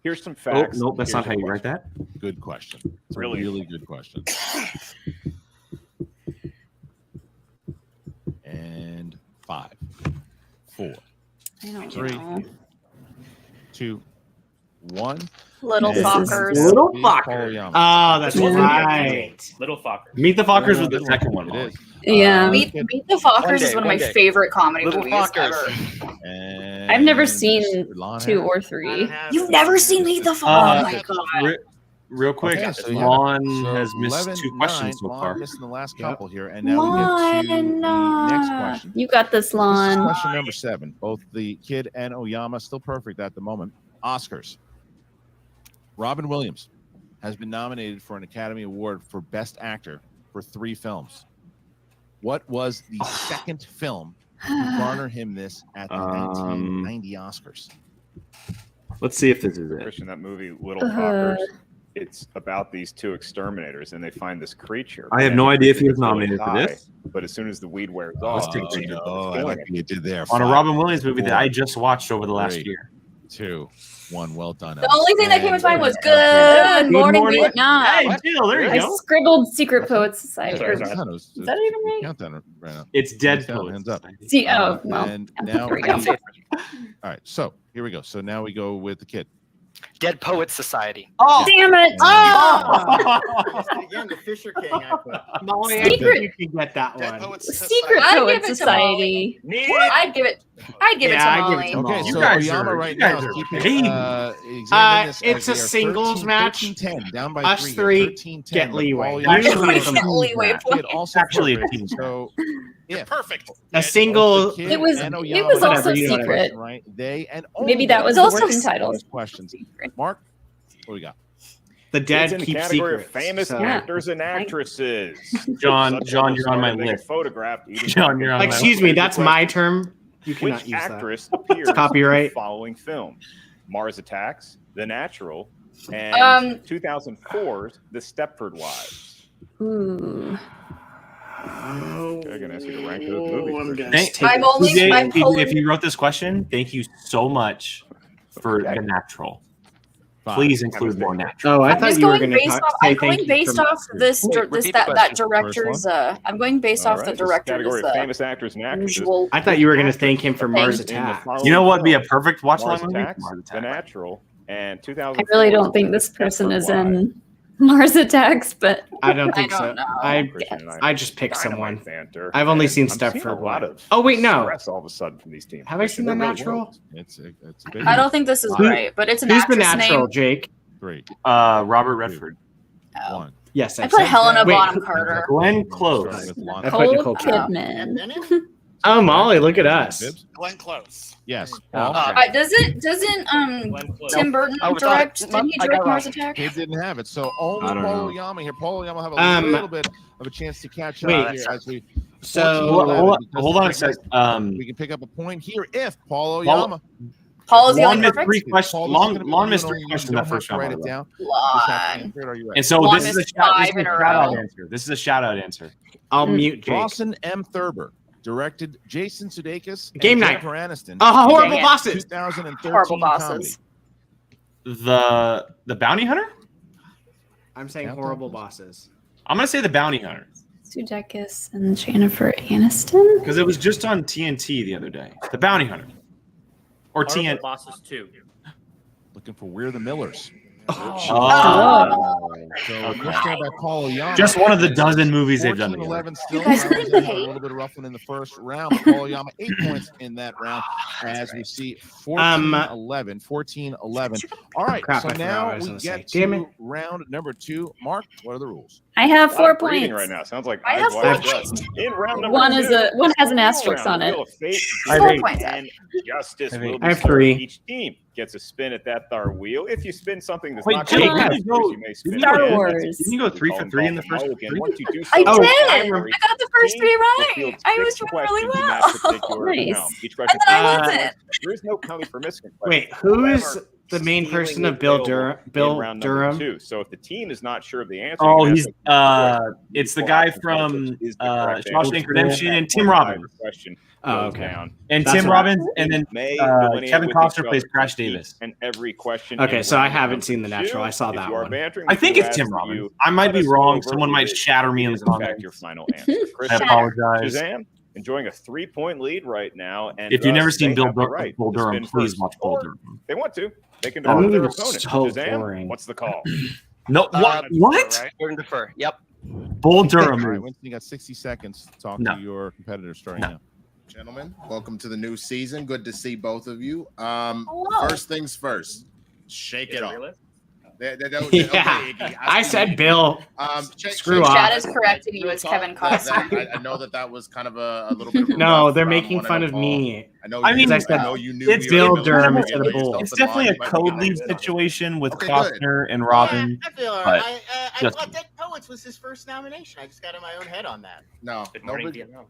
Here's some
Oh,
facts.
nope, that's
Here's
not how
a
you write
question.
that.
Good question. It's
Really?
a really good question. And 5, 4,
I don't
3,
know.
2, 1.
Little
And
Fockers.
Little
Paul
Fockers.
Young.
Oh, that's
Yeah.
right.
Little Focker.
Meet the Fockers was the second one.
It
Molly.
is.
Yeah.
Meet the Fockers is one of my favorite comedy
Little
movies
Fockers.
ever.
And
I've never seen
Lon
2
Harris.
or 3.
You've never seen Meet the Fockers? Oh my god.
Real quick,
Okay, so you
Lon
have-
has missed
11,
2 questions
9,
so
Lon
far.
missing the last couple here, and now we get to the next question.
You got this,
This is
Lon.
question number 7. Both the kid and Oyama still perfect at the moment. Oscars. Robin Williams has been nominated for an Academy Award for Best Actor for 3 films. What was the second film to garner him this at the 1990 Oscars?
Let's see if this is it.
Christian, that movie Little Fockers. It's about these 2 exterminators, and they find this creature.
I have no idea if he was nominated for this.
But as soon as the weed wears
Let's
off,
take a
the creature
peek.
starts
I
killing
like
it.
what you did there.
On a
5,
Robin Williams movie that
4,
I just watched over the last
3,
year.
2, 1. Well done.
The only thing that came to mind was
Good
Good Morning
Morning.
Vietnam.
Hey, Jill, there you
I
go.
scribbled Secret Poets Society.
Sorry,
Or-
sorry.
Is that even right?
Countdown right now.
It's Dead
Hands down,
Poets.
hands up.
See, oh, well.
And
yeah,
now
there we go.
all right, so here we go. So now we go with the kid.
Dead Poets Society.
Oh,
Damn it!
Again, the Fisher King. I put.
Molly, I
Secret-
think you can get that
Dead
one.
Poets
Secret
I'd
Poets
give it to
Society.
I'd give it. I'd give
Yeah,
it to
I'd give
Molly.
it to
Okay,
Molly.
so
You guys
Oyama
are-
right
you guys
now
are
is keeping
paid.
examining this
It's
as
a
they are
singles
13,
match.
13-10, down by
Us
3
three
13-10,
get
but
leeway.
Paul Young-
Usually
We
it's a
get
team
leeway
match.
Kid also
Actually a
perfect.
team
So
You're perfect.
A single.
Kid
It was-
and
it
Oyama
was
got
also
the
secret.
question Right? They and
Maybe that was
the
only
working
title.
those questions. Mark, what do we got?
The
It's
dead
in the
keep
category of
secrets.
famous
so-
actors and actresses.
John,
Such
John,
as
you're on my
they get
list.
Photographed eating
John, you're on my list.
Excuse me, that's my term. You cannot
Which
use that.
actress appears
copyright.
in the following film? Mars Attacks, The Natural, and 2004's The Stepford Wives.
Ooh.
Oh,
I'm gonna ask you to rank those movies.
I'm
Christian.
gonna
Thank,
take
I've
it.
only-
PJ,
I've only-
if you wrote this question, thank you so much for The Natural. Please include more natural.
Oh, I
I'm
thought
just
you were
going
going
based
to
off.
say
I'm
thank
going
you
based
for-
off this
Wait,
this
repeat the
that
question.
director's. I'm going based
All
off
right,
the
this is
director's
category of famous actors and actresses.
usual.
I thought you were going to thank him for Mars
Thank
Attacks.
You know what would be a perfect watch
Mars
along movie?
Attacks,
Mars
The
Attacks.
Natural, and
I
2004.
really don't think this person is in Mars Attacks, but
I don't think
I
so.
don't know.
I just picked
Dynamite
someone.
banter,
I've only
and
seen
I'm seeing
Stepford
a lot
Wives.
of
Oh wait, no.
stress all of a sudden from these teams.
Have I seen The
They're real
Natural?
worlds.
It's a big
I don't think this is
Who-
right, but it's an
Who's the
actress
natural,
name.
Jake?
3,
Robert Redford.
1.
Yes,
I put Helena
Wait,
Bonham Carter.
Glenn Close.
Starting with Lon.
I put
Nicole
Nicole Kidman.
Kidman.
Bennett?
Oh, Molly, look at us.
Glenn Close.
Yes.
Doesn't Tim Burton direct? Didn't he direct Mars Attack?
They didn't have it, so only
I don't
Paul
know.
Oyama here. Paul Oyama will have a little bit of a chance to catch up here as we.
Hold on a sec.
We can pick up a point here if Paul Oyama.
Paul is the
Lon
only
missed
perfect.
three questions. Lon missed three questions that first round. And so
Lon
this is a
missed
shout
five in a
out
row.
answer. This is a shout out answer.
I'll mute Jake.
Rawson M. Thurber directed Jason Sudeikis and
Game Night.
Jennifer Aniston.
Horrible
in
Bosses.
2013
Horrible
comedy.
Bosses.
The Bounty Hunter?
I'm saying horrible bosses.
I'm gonna say the Bounty Hunter.
Sudeikis and Jennifer Aniston.
Because it was just on TNT the other day. The Bounty Hunter. Or TNT.
Bosses 2.
Looking for We're the Millers.
Oh.
So let's go by Paul Oyama.
Just one of the dozen movies they've done
11
together.
still.
You guys
That was
couldn't
a
hate.
little bit of ruffling in the first round. But Paul Oyama 8 points in that round as we see 14-11. 14-11. All right,
Crap,
so
I forgot what I
now
was
we
gonna
get
say. Damn
to
it.
round number 2. Mark, what are the rules?
I have 4 points.
Reading right now. Sounds like
I have
eyes
4
wide
points.
shut. In round number
One
2,
is one has an asterisk on it.
Wheel of Fate,
I have
4
eight.
points.
and justice
I have
will
eight.
be
I have
served.
3.
Each team gets a spin at that thar wheel. If you spin something that's
Wait,
not
Jake,
correct,
didn't you go-
you may spin
Star
again.
Wars.
Didn't you go 3 for 3 in the first
Mulligan.
three?
Once you do
I
so,
did.
every
I got the first
team
3
will
right.
field
I was
6
doing really
questions in
well.
that particular
Nice.
round. Each question
And then I
is
wasn't.
there is no penalty for missing.
Wait, who is the main
Stealing
person
is
of Bill
available
Durham?
in
Bill
round number
Durham.
2. So if the team is not sure of the answer,
Oh,
you
he's
have to
it's the guy from Shawshank Redemption and Tim Robbins.
Question
Oh,
goes
okay.
down.
And
That's
Tim
right.
Robbins and then
May delineate
Kevin
with
Costner
each
plays
other
Crash
for each
Davis.
And every question.
Okay,
in
so I
round
haven't
number
seen The Natural.
2.
I saw
If
that
you are
one.
bantering
I
with
think
who
it's
has
Tim
the
Robbins.
view,
I might
let
be
us know
wrong.
over.
Someone
It
might
is-
shatter me
it
in the
is, in fact,
comments.
your final answer. Chris,
I apologize.
Shazam, enjoying a 3-point lead right now. And
If you've never
thus
seen
they
Bull
have the right
Durham,
to spin
please
first.
watch Bull
Or
Durham.
they want to. They can
That
defer to
movie
their
was
opponent.
so
Shazam,
boring.
what's the call?
No, what?
Right? Turn defer. Yep.
Bull Durham.
All right, Winston, you got 60 seconds to talk
No.
to your competitors starting
No.
now.
Gentlemen, welcome to the new season. Good to see both of you.
Hello.
First things first, shake it off.
Yeah,
Okay, Iggy,
I said Bill. Screw off.
Chad is correcting you. It's Kevin Costner.
I know that was kind of a little bit. Of a
No,
rough
they're
round
making
one
fun
and a
of
ball.
me.
I know.
I mean,
I said
know you knew.
it's
we were
Bill
in the
Durham
middle
instead
of
of
getting
Bull.
yourself
It's
in line.
definitely a
You might
code
be
lead
good.
situation with
Okay,
Costner
good.
and Robin.
I feel all
but
right. I
just-
thought Dead Poets was his first nomination. I just got in my own head on that.
No,
Good
no
morning,
big,
Vietnam.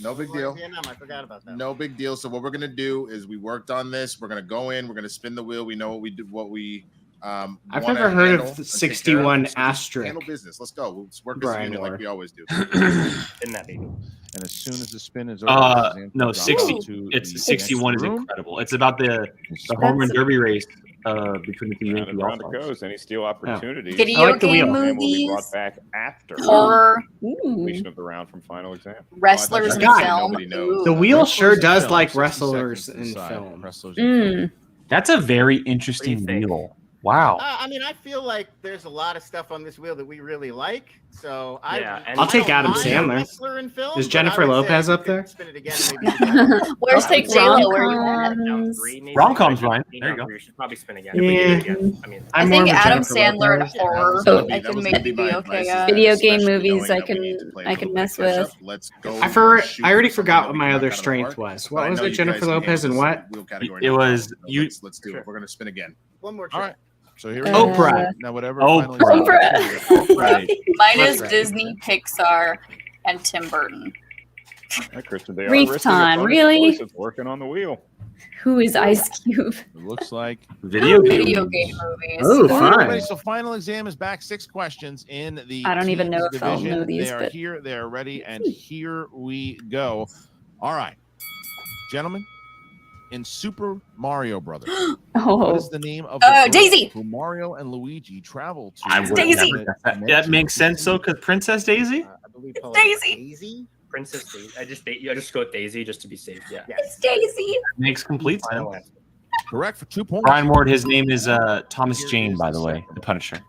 no big deal.
Vietnam, I forgot about that.
No big deal. So what we're gonna do is we worked on this. We're gonna go in. We're gonna spin the wheel. We know what we do. What we.
I've
wanna
never heard
handle
of
and
61
take care of. So just
asterisk.
handle business. Let's go. We'll work as a
Brian
unit like
Moore.
we always do.
In that baby.
And as soon as the spin is over, Shazam
No,
comes
60.
on to
It's
the
61
next
is
room.
incredible. It's about the home run derby race between the two
Round and
Yankee
round it
All-Stars.
goes. Any steal opportunities?
Video
I like the
game
wheel.
Shazam will be
movies,
brought back after
horror,
completion of the round from final exam.
wrestlers in
God.
film.
Nobody knows.
Ooh.
The wheel sure
Wrestlers in
does
film,
like
60
wrestlers
seconds
in
to decide.
film.
Wrestlers in film.
That's a very interesting
Pretty thick.
wheel. Wow.
I mean, I feel like there's a lot of stuff on this wheel that we really like. So
Yeah, and
I'll take
don't
Adam
mind a
Sandler.
wrestler in film,
Is
but
Jennifer
I would
Lopez
say
up
we could
there?
Spin it again. Maybe
Where's
Take
J-Lo? Where are you at?
rom-coms.
Maybe.
Rom-coms, Ryan. There you go.
We should probably spin again.
Yeah.
If we did it again. I mean,
I
I'm
think
more of a
Adam
Jennifer
Sandler and
Lopez.
horror.
was gonna be-
I
that
can
was
maybe
gonna be
be
my
okay
advice.
at.
Video game
Especially
movies
knowing
I
that we need to play a
can
little
mess
bit of catch
with.
up. Let's go.
I already
shoot
forgot
for
what my
something
other
we knock out of the
strength
park.
was.
But
What
I
was
know
it?
you
Jennifer
guys can
Lopez and
handle
what?
this wheel category
It
no
was
problem.
you.
Let's do it. We're gonna spin again.
one more
All
trick.
right. So here we
Uh,
go.
Oprah.
Now, whatever.
Oprah.
final
Oprah.
Right.
Mine is
Right.
Disney, Pixar, and Tim Burton.
All right, Kristen, they
Reef
are risking
time,
opponent's
really?
choices, working on the wheel.
Who is Ice Cube?
It looks like
Video game.
Video game movies.
Oh,
All right,
fun.
everybody, so final exam is back. 6 questions in the
I don't even know
teams
if I'll
division.
know these,
They are
but-
here, they are ready, and here we go. All right, gentlemen, in Super Mario Brothers, what
Oh,
is the name of the world
Daisy.
who Mario and Luigi travel to?
I would
Daisy.
never guess that. That makes sense though, because Princess Daisy.
I believe Paul
Daisy.
Daisy.
Princess Daisy. I just go with Daisy just to be safe. Yeah.
It's Daisy.
Makes complete sense.
Final answer.
Correct for 2 points.
Brian Ward. His name is Thomas Jane, by the way, the Punisher.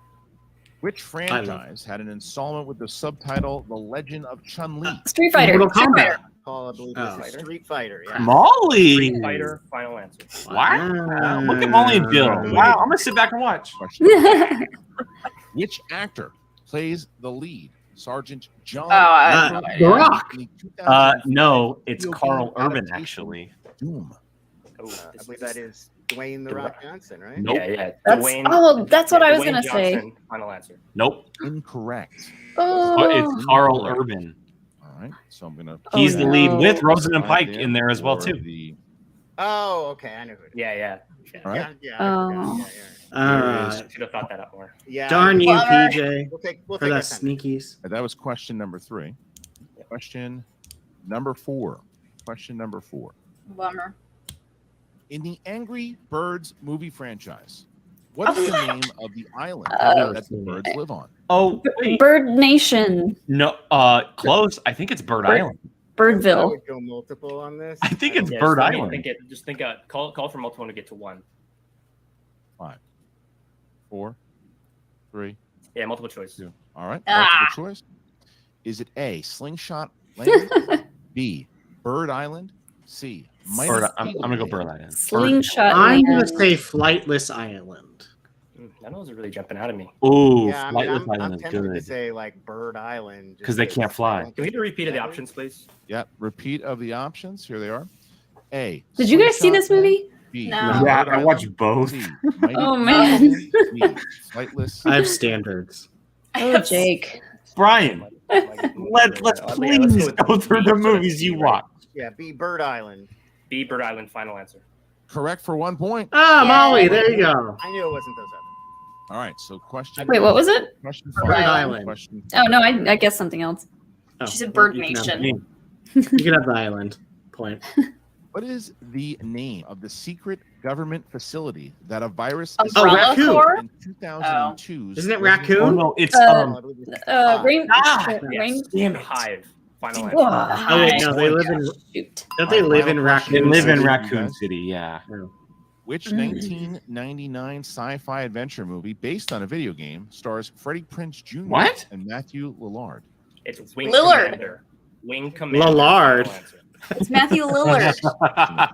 Which franchise had an installment with the subtitle "The Legend of Chun-Li"?
Street Fighter.
Mortal
Street
Kombat.
Fighter.
Paul, I believe
Oh.
is Street Fighter. Yeah.
Molly.
Street Fighter. Final answer.
Wow. Look at Molly and Bill. Wow. I'm gonna sit back and watch.
Which actor plays the lead Sergeant John.
I have no idea.
Barack.
No, it's Carl Urban actually.
Doom.
I believe that is Dwayne the Rock Johnson, right?
Nope.
Yeah.
That's what I was
Dwayne
gonna say.
Johnson, final answer.
Nope.
Incorrect.
Oh.
It's Carl Urban.
All right, so I'm gonna.
He's the lead with
Rosen
Rosamund Pike in there as well too.
Oh, okay, I know who it is.
Yeah.
All right.
All right.
Should have thought that out more.
Yeah.
Darn you,
Bummer.
PJ.
We'll
for
take
the
our time.
sneakies.
That was question number 3. Question number 4. Question number 4.
Bummer.
In the Angry Birds movie franchise, what's the name of the island that the birds live on?
Oh, wait.
Bird Nation.
No, close. I think it's Bird Island.
I
Birdville.
would go multiple on this.
I think it's
Yeah,
Bird
just
Island.
Just think call for multiple to get to 1.
5, 4, 3.
Yeah, multiple choice.
2. All right.
Ah.
Multiple choice. Is it A, Slingshot Land? B, Bird Island? C,
Bird, I'm gonna go Bird Island.
Slingshot.
I'm
Land.
gonna say Flightless Island.
That was really jumping out of me.
Ooh,
Yeah, I mean,
Flightless
I'm
Island is
tempted to
good.
say like Bird Island
Because they can't fly.
Can we get a repeat of the options, please?
Yeah, repeat of the options. Here they are. A.
Did you guys see this
Slingshot
movie?
B,
No.
Yeah,
Bird
I watched
Island,
both.
C, Mighty
Oh,
Bird
man.
Island, D, Flightless.
I have standards.
Oh, Jake.
Brian, let's please go through the movies you watch.
Yeah, B, Bird Island.
B, Bird Island, final answer.
Correct for 1 point.
Ah, Molly, there you go.
I knew it wasn't those others.
All right, so question.
Wait, what was it?
Question
Bird
5.
Island.
Question
Oh no, I guess something else.
Oh,
She said Bird
you can have-
Nation.
You can have the island. Point.
What is the name of the secret government facility that a virus
Umbrella
Raccoon.
Corps?
in 2002?
Isn't it
Oh
Raccoon?
no, it's
Rain.
Yes.
Rain.
Hive, final answer.
Oh wait, no, they live in.
Shoot.
Don't they live in
they
Raccoon?
live in
City?
Raccoon City. Yeah.
Which 1999 sci-fi adventure movie based on a video game stars Freddie Prinze Jr.
What?
and Matthew Lillard?
It's Wing
Lillard.
Commander. Wing Commander.
Lillard.
final answer.
It's Matthew Lillard.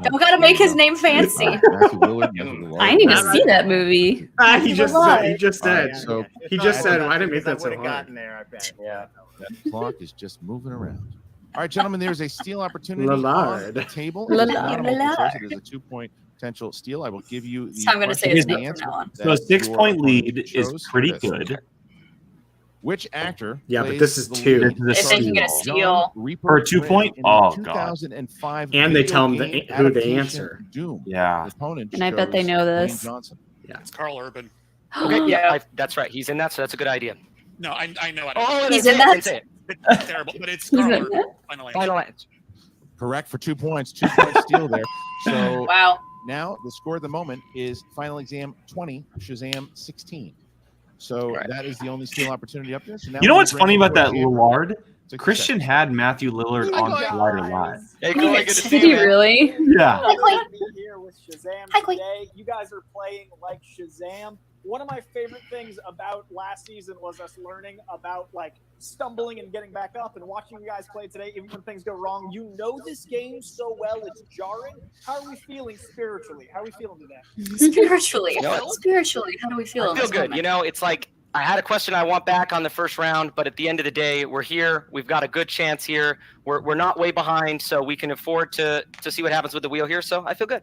Don't gotta make his name fancy.
Matthew Lillard.
I need to see that movie.
He just said. He just
All
said.
right, so
He just said, "Why didn't make that
I
so
would have
hard?"
gotten there, I bet.
Yeah.
that clock is just moving around. All right, gentlemen, there's a steal opportunity
Lillard.
on the table. It is not a multiple
Lillard.
choice. It is a 2-point potential steal. I will give you the
That's how I'm gonna say
question
his
and
name
answer
from now on.
So a
that
6-point
your
lead
opponent
is
chose.
pretty
Here it is.
good.
Which actor?
Yeah, but
plays
this is
the
2.
lead
This is a
If they can get a
steal.
steal.
Reaper
For a 2-point?
in the
Oh, God.
2005
And they
video
tell 'em
game
who they
adaptation
answer.
Doom.
Yeah.
The opponent
And I bet they
chose
know
Dwayne
this.
Johnson.
It's Carl Urban.
Okay, yeah, that's right. He's in that, so that's a good idea.
No, I know.
He's in that?
Say it.
It's terrible, but it's
He's
Carl
in
Urban.
that?
Final answer.
Final answer.
Correct for 2 points. 2-point steal there. So
Wow.
now the score at the moment is Final Exam 20, Shazam 16. So that is the only steal opportunity up there. So now
You know
we
what's
bring
funny
the
about that
score
Lillard?
60
Christian
seconds.
had Matthew Lillard on Collider Live.
Hey, Corey, good to see
Did
you,
he
man.
really?
Yeah.
Hi, Clay.
Be here with Shazam
Hi, Clay.
today. You guys are playing like Shazam. One of my favorite things about last season was us learning about like stumbling and getting back up and watching you guys play today. Even when things go wrong, you know this game so well, it's jarring. How are we feeling spiritually? How are we feeling today?
Spiritually.
You know what?
Spiritually, how do we feel?
I
in
feel
this
good.
moment?
You know, it's like I had a question I want back on the first round, but at the end of the day, we're here. We've got a good chance here. We're not way behind, so we can afford to see what happens with the wheel here. So I feel good.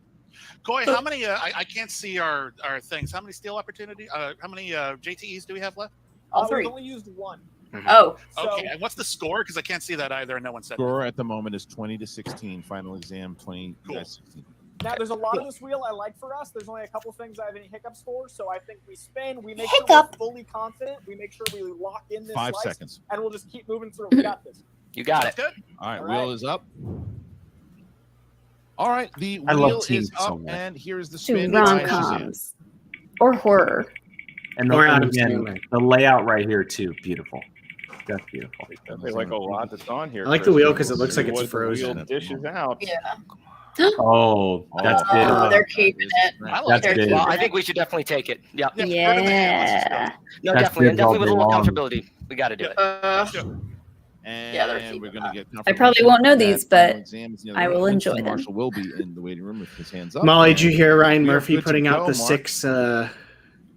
Koi, how many? I can't see our things. How many steal opportunity? How many JTEs do we have left?
All 3.
We've only used 1.
Oh.
So,
Okay. And what's the score? Because I can't see that either, and no one said.
Score at the moment is 20-16. Final Exam 20-16.
now, there's a lot of this wheel I like for us. There's only a couple things I have any hiccups for, so I think we spin. We make sure we're fully confident. We make sure we lock in this
5
slice,
seconds.
and we'll just keep moving through. We got this.
You got it.
Good.
All right,
All
wheel
right.
is up. All right, the
I love
wheel
teams
is up,
so much.
and here's the
To
spin.
rom-coms. Or horror.
And
Or
and
Adam
again,
Sandler.
the layout right here too, beautiful. That's beautiful.
Definitely like a lot that's on here.
I like the wheel 'cause
Christian.
it looks like it's
What the wheel
frozen.
dishes out.
Yeah.
Oh, that's
Oh,
big.
they're keeping it.
I like
That's
it.
big.
Well, I think we should definitely take it. Yep.
Yeah.
Yeah.
No,
That's
definitely. And
big all
definitely with a
day
little
long.
comfortability. We got to do it.
And
Yeah, they're
we're
keeping
going to get
I probably won't know these, but I will enjoy
them.
them.
Marshall will be in the waiting room with his hands up.
Molly, did you hear Ryan
We are
Murphy
good to
putting out
go,
the
Mark.
6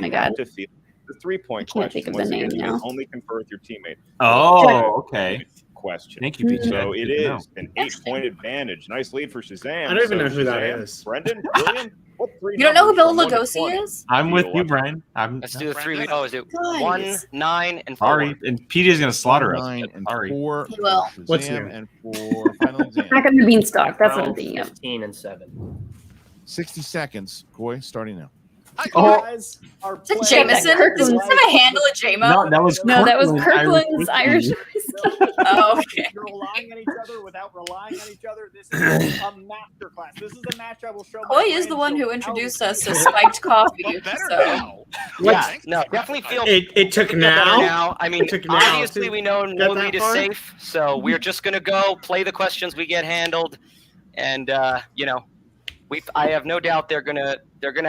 already
my
have
God.
to feel the 3-point
I can't
question.
think of the
Once again,
name
you
now.
can only confer with your teammate.
Oh, okay.
question.
Thank you, PJ.
So it
Good to know.
is an 8-point advantage. Nice lead for Shazam.
I don't even
So
know who that
Shazam,
is.
Brendan, William, what three
You don't know who
numbers
Bill
from 1 to
Lugosi
20?
is?
I'm with you,
11.
Brian.
Let's do the three. We
Brandon?
always do.
Guys.
1, 9, and 4.
Sorry, and PJ's gonna slaughter us.
9
but
and
Sorry.
4
He will.
for
What's
Shazam
new?
and for final exam.
Back in the beanstalk. That's what I'm
12,
thinking of.
15, and 7.
60 seconds, Coy, starting now.
Hi,
Oh.
guys. Are
Is it
playing
Jameson?
Kirkland's-
Does that have a handle of JMO?
No, that was
No, that was
Kirkland's
Kirkland's
Irish
Irish
whiskey.
whiskey.
Oh, okay.
You're relying on each other without relying on each other. This is a masterclass. This is a match I will show.
Coy is the one who introduced us to spiked coffee.
But better
So
now.
Yeah, no, definitely feel
It took
better
now.
now. I mean,
It took now
obviously
to
we know
get
no
that
lead is
far?
safe, so we're just gonna go play the questions we get handled, and I have no doubt they're gonna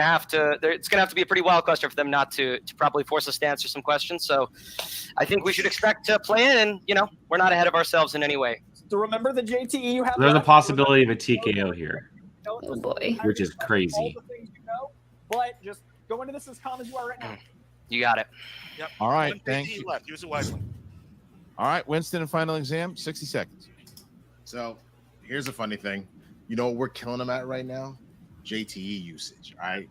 have to. It's gonna have to be a pretty wild question for them not to probably force us to answer some questions. So, I think we should expect to play in, and we're not ahead of ourselves in any way.
To remember the JTE you have.
There's a
left.
possibility of a TKO here,
Oh boy.
which is
All
crazy.
the things you know, but just go into this as calm as you are right now.
You got it.
Yep.
All right,
One
thank
JTE
you.
left. Use it wisely.
All right, Winston and final exam, 60 seconds.
So here's a funny thing. You know what we're killing them at right now? JTE usage. All right.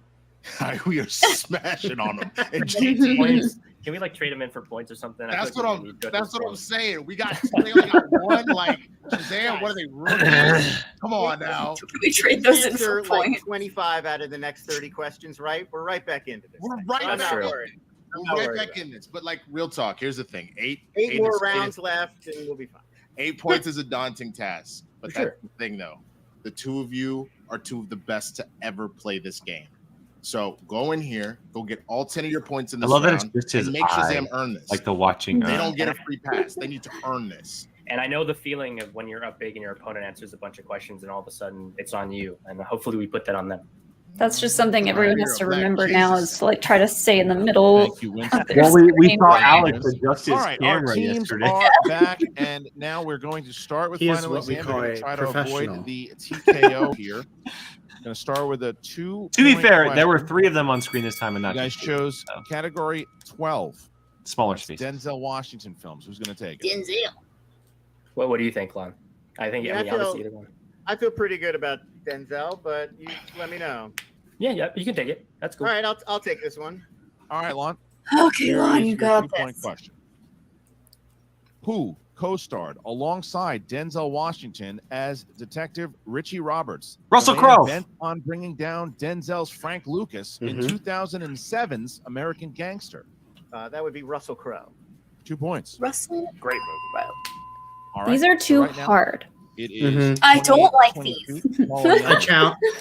We are smashing on them. And JTE.
Points. Can we trade them in for points or something? I
That's
feel
what
like we
I'm.
need to go
That's
through
what I'm
this
saying. They only got one. Like Shazam. What are they? Rookies? Come on now.
can we trade those in
Answer
for
like
points?
25 out of the next 30 questions, right? We're right back into this.
We're
thing.
right
I'm
That's
not
true.
worried. I'm
We're
not
right
worried
back
about it.
in this. But like real talk. Here's the thing.
Eight more
is-
rounds left, and we'll be fine.
8 points is a daunting task. But
For sure.
that's the thing, though. The two of you are two of the best to ever play this game. So go in here, go get all 10 of your points in
I
this
love that
round,
it's just his
and make
eye,
Shazam earn this.
like the watching.
They don't get a free pass. They need to earn this.
And I know the feeling of when you're up big and your opponent answers a bunch of questions and all of a sudden it's on you. And hopefully we put that on them.
That's just something everyone has to
You're a black
remember now
Jesus.
is to try to stay in the middle.
Thank you, Winston.
of their
Well, we
screen.
saw Alex adjust his
All right, our
camera
teams
yesterday.
are back, and now we're going to start with
He is
final
what we
exam.
call
We're going
a
to try to
professional.
avoid the TKO here. Going to start with a 2.
To be fair, there were 3 of them on screen this time, and not
You guys
just
chose
so.
category 12.
smaller
It's
space.
Denzel Washington films. Who's going to take it?
Denzel.
What do you think, Lon? I think
Yeah,
I mean,
I feel-
obviously either one.
I feel pretty good about Denzel, but you let me know.
Yeah, you can take it. That's cool.
All right, I'll take this one.
All right, Lon.
Okay,
Here
Lon,
is
you
your
got
2-point
this.
question. Who co-starred alongside Denzel Washington as Detective Richie Roberts?
Russell
the man
Crowe.
bent on bringing down Denzel's Frank Lucas in
Mhm.
2007's American Gangster.
That would be Russell Crowe.
2 points.
Russell.
Great movie.
All
These
right,
are too
right now,
hard.
It is.
I don't like
28-22. Paul Young
I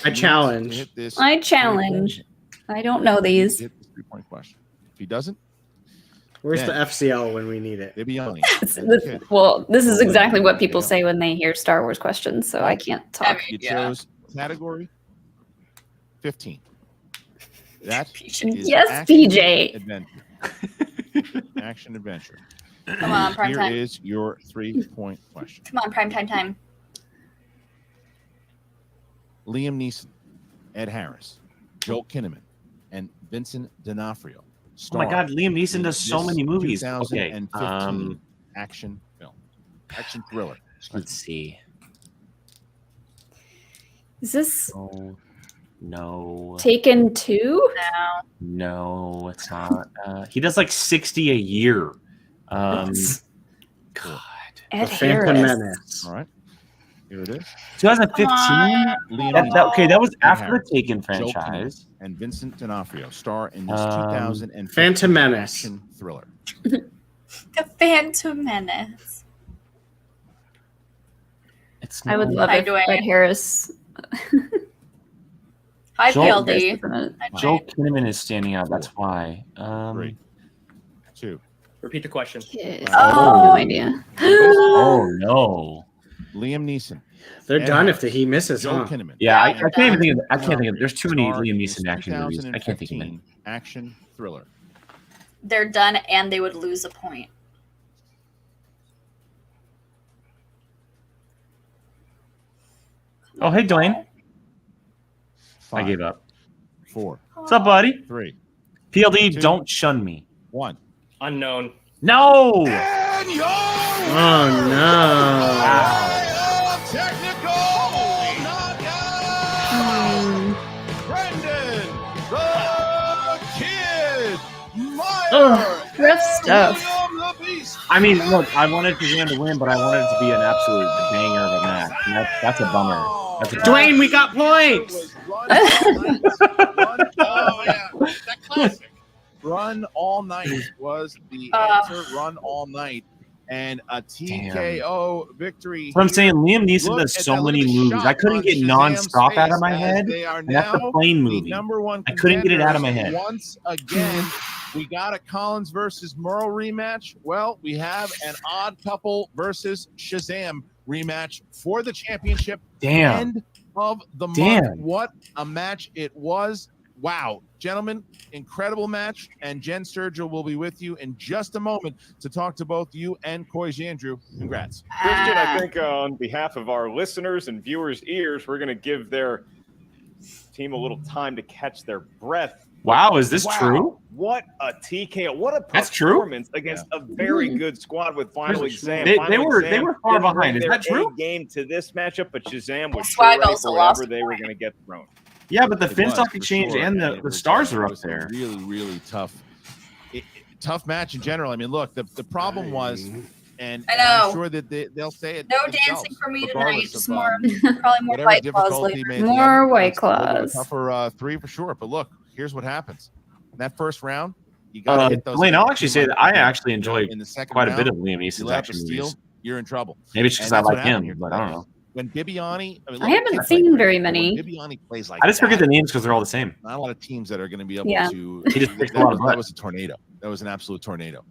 needs
challenge.
to hit this
I
3
challenge. I don't know
point-
these.
Hit this 3-point question. If he doesn't,
Where's the
then
FCL when we need it?
Bibiani.
Well, this is exactly what people say when they hear Star Wars questions, so I can't talk.
You
Yeah.
chose category 15. That is
Yes,
action
PJ.
Adventure. Action adventure.
Come on, prime
Here
time.
is your 3-point question.
Come on, prime time.
Liam Neeson, Ed Harris, Joel Kinnaman, and Vincent D'Onofrio.
Oh my God, Liam Neeson does so many movies. Okay,
2015 action film, action thriller.
let's see.
Is this
No,
Taken 2?
No.
no, it's not. He does like 60 a year. God,
Ed
The Phantom
Harris.
Menace.
All right, here it is.
2015.
Liam
That was
Ed
after the
Harris,
Taken
Joel
franchise.
Kinnaman, and Vincent D'Onofrio star in this
Um,
2015
Phantom Menace.
action thriller.
The Phantom Menace.
It's
I would
not-
love
Hi,
if
Dwayne.
Ed Harris.
Hi,
Joel-
PLD.
Joel Kinnaman is standing out. That's why.
3, 2.
Repeat the question.
Oh, no idea.
Oh no.
Liam Neeson.
They're
Ed
done
Harris,
if he misses,
Joel
huh?
Kinnaman.
Yeah, I
Yeah,
can't even think of. I can't think of. There's too many
Star
Liam
in
Neeson
this
action movies. I can't think of it.
2015 action thriller.
They're done and they would lose a point.
Oh, hey, Dwayne. I
5,
gave up.
4,
What's up, buddy?
3,
PLD,
2.
don't shun me.
1.
Unknown.
No.
And yo!
Oh no!
Wow. Technical knockout! Brendan the Kid Meyer!
Rough stuff.
I mean, look, I wanted Shazam to win, but I wanted it to be an absolute banger of a match. And that's a bummer. That's a bummer.
Dwayne, we got points.
That classic.
Run all night was the answer. Rrun all night. And a TKO victory.
That's what I'm saying. Liam Neeson
Look
does
at
so
that,
many
look at the
movies.
shot
I couldn't
on
get
Shazam's
nonstop out
face
of my
as
head.
they are
And that's the
now
plane
the
movie.
number one
I couldn't get it out of my
contenders.
head.
Once again, we got a Collins versus Merle rematch. Well, we have an Odd Couple versus Shazam rematch for the championship.
Damn.
End of the
Damn.
month. What a match it was. Wow. Gentlemen, incredible match. And Jen Sturgill will be with you in just a moment to talk to both you and Coy Andrew. Congrats.
Christian, I think on behalf of our listeners and viewers' ears, we're going to give their team a little time to catch their breath.
Wow, is this true?
What a TKO. What a
That's true?
performance against a very good squad with Final Exam.
They
Final
were
Exam
far
didn't
behind. Is
bring
that
their
true?
A game to this matchup, but Shazam was
That's why
sure
I
ready
also
for
lost
whatever
a
they were
point.
going to get thrown.
Yeah, but the
It
Finstock
was,
Exchange
for sure.
and
it
the
was,
stars
it
are up
was a
there.
Really, really tough. Tough match in general. I mean, look, the problem was, and
I know.
I'm sure that they'll say it.
No
themselves,
dancing for me tonight.
regardless
Just
of,
more, probably more
whatever
White Claws
difficulty
later.
may be
More
under,
White
it's a little bit
Claws.
tougher three for sure. But look, here's what happens. In that first round, you got to hit those.
Dwayne, I'll actually say that I actually enjoy
in the second
quite a
round,
bit of Liam
you
Neeson's
let up a
action
steal,
movies.
you're in trouble.
Maybe it's just
And
I
that's what
like
happened
him,
here
but I don't know.
When Bibiani,
I haven't seen very many.
When Bibiani plays like
I just forget
that,
the names because they're all the same.
not a lot of teams that are going to be able
Yeah.
to.
He just kicks a
that,
lot of
was,
butt.
that was a tornado. That was an absolute tornado.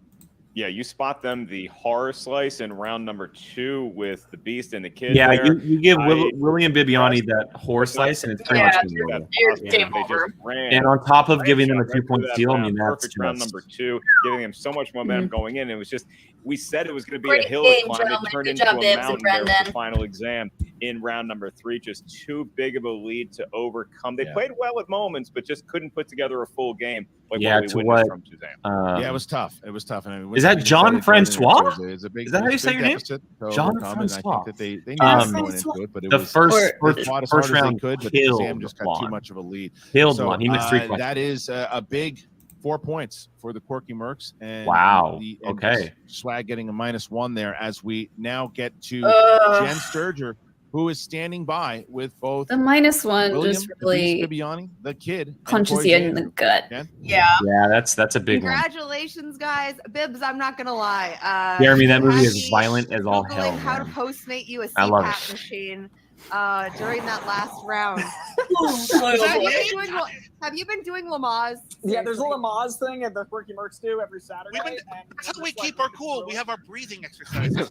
Yeah, you spot them the horror slice in round number 2 with the Beast and the Kid.
Yeah,
there.
you give William Bibiani that horse slice, and it's pretty much game over.
Game over.
And on top of giving them a 2-point steal, I mean, that's
perfect round
just...
number 2, giving them so much momentum going in. It was just, we said it was going to be
Great
a hill
game,
to climb. It
gentlemen.
turned
Good
into
job,
a
Bibbs and
mountain there with the
Brendan.
Final Exam in round number 3. Just too big of a lead to overcome. They played well at moments, but just couldn't put together a full game. Like
Yeah,
what we
to
witnessed
what?
from Shazam.
Yeah, it was tough. It was tough. And I mean,
Is that
when
John
you started
Francois?
going into it, it was a big,
Is that how you say your name? John
John Francois.
Francois.
I think that they knew
Um,
going into it, but it
the
was
first
they fought as hard as they
round
could, but
killed
Shazam just got too
Juan.
much of a lead.
Killed
So,
one. He missed 3 questions.
that is a big 4 points for the Quirky Mercs. And
Wow.
and
Okay.
Swag getting a -1 there as we now get to
Ugh.
Jen Sturger, who is standing by with both
The -1
William,
just
the
really
Beast Bibiani, the Kid, and
punches
Coy
you in
Andrew.
the gut.
Jen?
Yeah.
Yeah, that's a big one.
Congratulations, guys. Bibbs, I'm not going to lie.
Jeremy, that movie
had
is
me
violent as all
Googling
hell,
how to
man.
Postmate you a
I love
CPAP
it.
machine during that last round.
Oh,
Have you been doing Lamaze?
Yeah, there's a Lamaze thing that the Quirky Mercs do every Saturday.
That's how we keep our cool. We have our breathing exercises.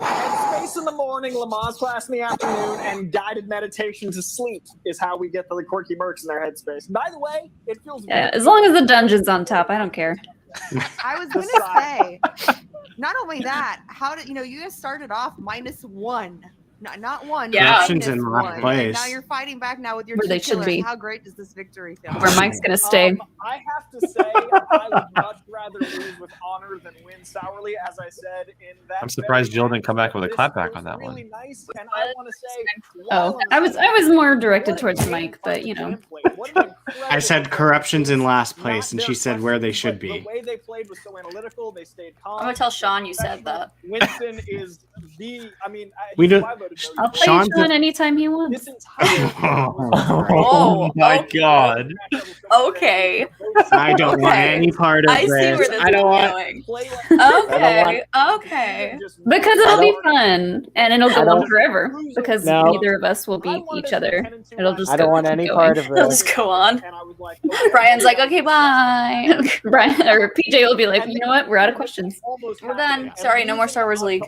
Headspace in the morning, Lamaze class in the afternoon, and guided meditation to sleep is how we get the Quirky Mercs in their headspace. By the way, it feels
Yeah, as long as the dungeon's on top, I don't care.
I was going to say, not only that, how did you guys started off -1. Not one.
Yeah.
Corruption's in
-1.
last
And
place.
now you're fighting back now with your
Where
two
they should
killers.
be.
How great does this victory feel?
Where Mike's gonna stay.
I have to say, I would much rather lose with honor than win sourly, as I said in that.
I'm surprised Jill didn't come back with a
This
clapback
was
on that
really
one.
nice, and I want to say,
Oh, I was more directed towards Mike, but you know.
I said corruption's in last place, and she said where they should
The
be.
way they played was so analytical. They stayed calm.
I'm gonna tell Sean you said that.
Winston is the. I mean,
We
he's
don't-
why I voted no.
I'll play
Sean's
Sean anytime he wants.
This entire
Oh my god.
Okay.
I don't want
Okay.
any part of
I see
this.
where this
I don't
is
want.
going. Okay. Okay.
Because it'll be fun and it'll
I
go on
don't-
forever because
No.
neither of us will beat each other. It'll just
I don't
go,
want
keep
any
going.
part of
It'll
this.
just go on. Brian's like, okay, bye.
Brian or PJ will be like, you know what? We're out of questions.
We're done. Sorry, no more Star Wars League.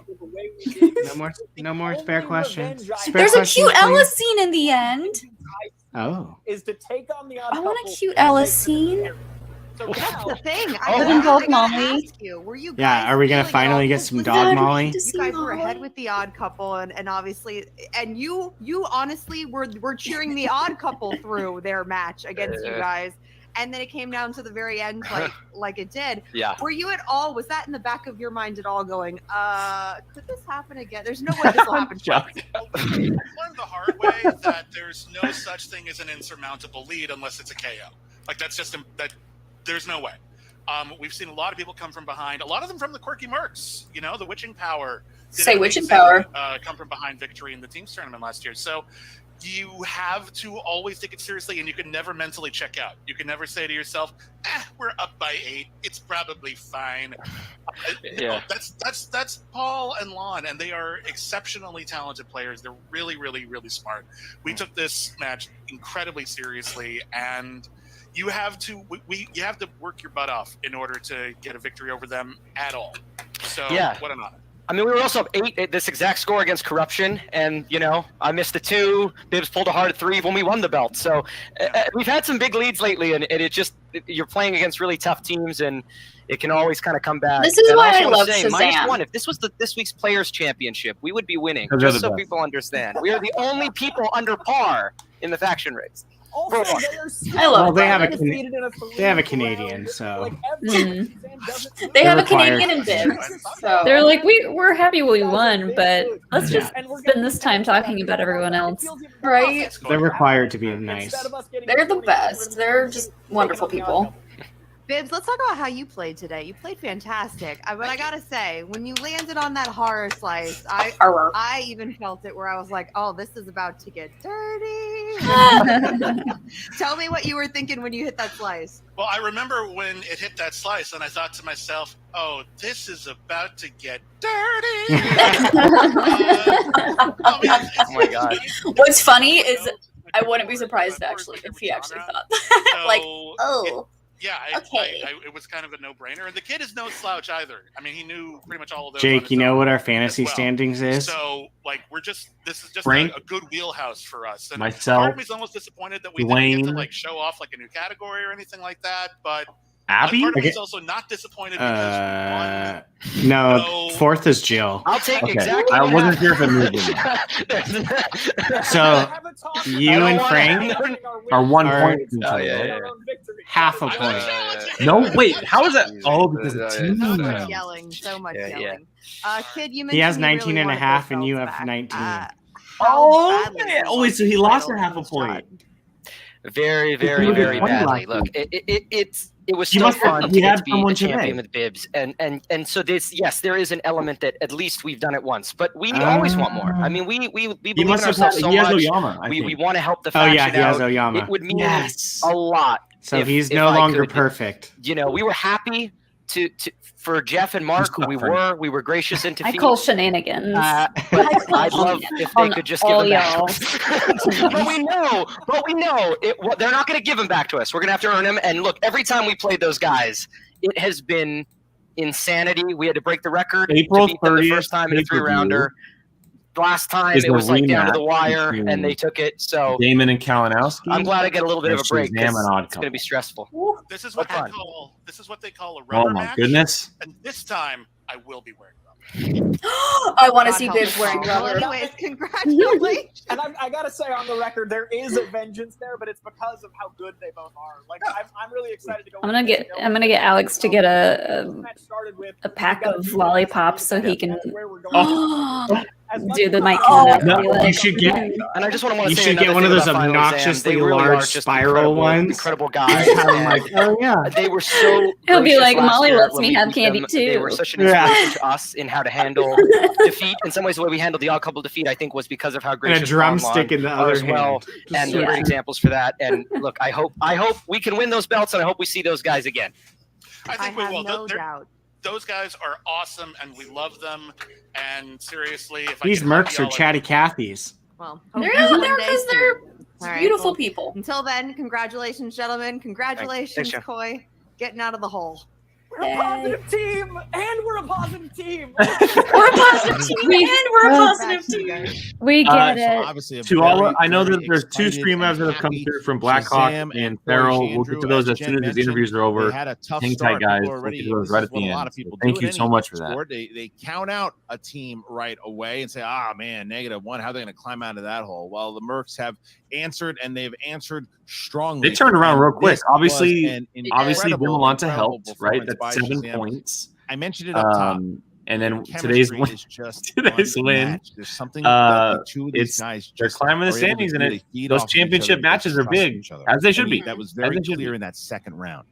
No more spare questions. Spare
There's a
questions,
cute Ella
please.
scene in the end.
Oh.
Is to take on the
I want a cute Ella scene.
So that's the thing.
Oh,
I
involve
gotta
Molly.
ask you, were you
Yeah,
guys
are we gonna
feeling
finally
all-
get some
was
dog
that-
Molly?
You guys were ahead with the Odd Couple, and obviously, and you honestly were cheering the Odd Couple through their match against you guys. and then it came down to the very end like it did.
Yeah.
Were you at all, was that in the back of your mind at all going, could this happen again? There's no way this will happen twice.
I've learned the hard way that there's no such thing as an insurmountable lead unless it's a KO. Like that's just that. There's no way. We've seen a lot of people come from behind. A lot of them from the quirky mercs. You know, the witching power.
Say witching power.
Come from behind victory in the teams tournament last year. So you have to always take it seriously, and you can never mentally check out. You can never say to yourself, we're up by 8. It's probably fine.
Yeah.
That's Paul and Lon, and they are exceptionally talented players. They're really, really, really smart. We took this match incredibly seriously, and you have to you have to work your butt off in order to get a victory over them at all. So what an honor.
I mean, we were also up 8 at this exact score against Corruption, and, you know, I missed the 2. Bibbs pulled a hard 3 when we won the belt. So we've had some big leads lately, and it just you're playing against really tough teams, and it can always kind of come back.
This is
and
why
I
I love
say,
Shazam.
-1, if this was this week's Players' Championship, we would be winning,
Those are
just
the
so
best.
people understand. We are the only people under par in the faction race.
Also,
For one.
they are still
I love
Well, they have a
undefeated in a 3
they have a Canadian, so
They have a
required.
Canadian in Bibbs. So
They're like, we're happy we won, but let's just spend this time talking about everyone else.
right?
They're required to be nice.
They're the best. They're just wonderful people.
Bibbs, let's talk about how you played today. You played fantastic. But I gotta say, when you landed on that horror slice, I even felt it where I was like, oh, this is about to get dirty. Tell me what you were thinking when you hit that slice.
Well, I remember when it hit that slice, and I thought to myself, oh, this is about to get dirty.
Oh my god.
What's funny is I wouldn't be surprised actually if he actually thought that. Like, oh.
Yeah,
Okay.
it was kind of a no-brainer. And the kid is no slouch either. I mean, he knew pretty much all of those.
Jake, you know what our fantasy
as well.
standings is?
So, like, this is just
Frank,
a good wheelhouse for us. And
myself,
part of me's almost disappointed that we didn't get to
Dwayne.
like show off like a new category or anything like that. But
Abby?
part of me
Okay.
is also not disappointed because
No, fourth is Jill.
I'll take
Okay.
exactly.
I
what
wasn't sure if it moved.
So you and Frank
are 1
are
point.
half a point.
No, wait. How is that? Oh, because the team.
So much yelling. So much
Yeah,
yelling. Kid, you mentioned
He has
you
19
really
and a
wanted
half,
those
and you
belts
have
back.
19.
Oh,
badly
yeah.
do you
Wait,
want
so he
the
lost
title
a half a
in this
point.
job?
Very,
It's
very,
really
very
funny
badly.
last
Look, it was
You
still
must have-
fun
we
to
had
get to be
someone
the champion
today.
with Bibbs, and so this, yes, there is an element that at least we've done it once, but we always want more. I mean, we believe in
must have
ourselves
had-
so
he has
much.
Oyama, I
we
think.
want to help the
Oh
faction
yeah, he has
out.
Oyama.
It would mean
Yes.
a lot.
So
if-
he's
if
no
I
longer
could-
perfect.
You know, we were happy to for Jeff and Mark. We were gracious in
I
defeat.
call shenanigans.
But I'd love if they could just give
all
them back.
y'all.
but we know they're not going to give them back to us. We're going to have to earn them. And look, every time we played those guys, it has been insanity. We had to break the record
April
to beat them the
30th
first time in a
pay-per-view
3-rounder. Last time
is
it
the
was like down to the
rematch
wire,
between
and they took it. So
Damon and Kalinowski.
I'm glad I get a little bit of a break.
Shazam
'Cause
and Odd
it's going to be stressful.
This is what
Fun.
they call a rubber
Oh my
match.
goodness.
And this time I will be wearing rubber.
I want to
God
see
help
Bibbs
us
wearing
all. Well,
rubber.
anyways, congratulations.
And I gotta say on the record, there is a vengeance there, but it's because of how good they both are. Like I'm really excited to go.
I'm gonna get Alex to get a pack of lollipops so he can do the mic count.
No, you should get.
And I just want to
You
say
should get
another
one of
thing
those
about Final Exam.
obnoxiously
They really are
large
just
spiral ones.
Incredible guys.
I'm like, oh yeah.
They were so.
He'll be
gracious
like,
last
Molly
year
lets
when
me
we
have
beat
candy
them.
too.
They were such an
Yeah.
inspiration to us in how to handle defeat. In some ways, the way we handled the odd couple defeat, I think, was because of how
And
gracious
a drumstick
Lon
in the
are
other
as well.
hand. Just
And they're
yeah.
great examples for that. And look, I hope we can win those belts, and I hope we see those guys again.
I think we
have
will.
no doubt.
Those guys are awesome, and we love them. And seriously, if
These
I can help
mercs are
y'all,
chatty Cathy's.
Well,
They're
hopefully one
there
day
because they're
soon. All right,
beautiful
well,
people.
Until then, congratulations, gentlemen. Congratulations,
Thanks,
Coy, getting out of the hole.
We're a positive team, and we're a positive team.
We're a positive team, and we're a positive team.
We get
So
it.
obviously,
To all, I know that there's 2 stream labs that have come through from Blackhawk and Farrell. We'll get to those as soon as the interviews are over.
They had a tough
Hang
start.
tight, guys.
People
We'll
already,
get to those right at the end. So thank you so much for that.
They count out a team right away and say, man, -1. How are they going to climb out of that hole? Well, the Mercs have answered, and they've answered strongly.
They turned around real quick. Obviously,
incredible
Bimolanta helped, right?
performance by
That's 7
Shazam.
points.
I mentioned it up top.
And then
The
today's
chemistry
win.
is just
Today's win.
unmatched. There's something about the two of these
It's
guys.
they're
just
climbing the
are able to
standings, and
really feed
those
off of each other
championship
and
matches are
trust
big,
each other.
as they should
And
be.
That was
As
very
they should
clear
be.
in that second round.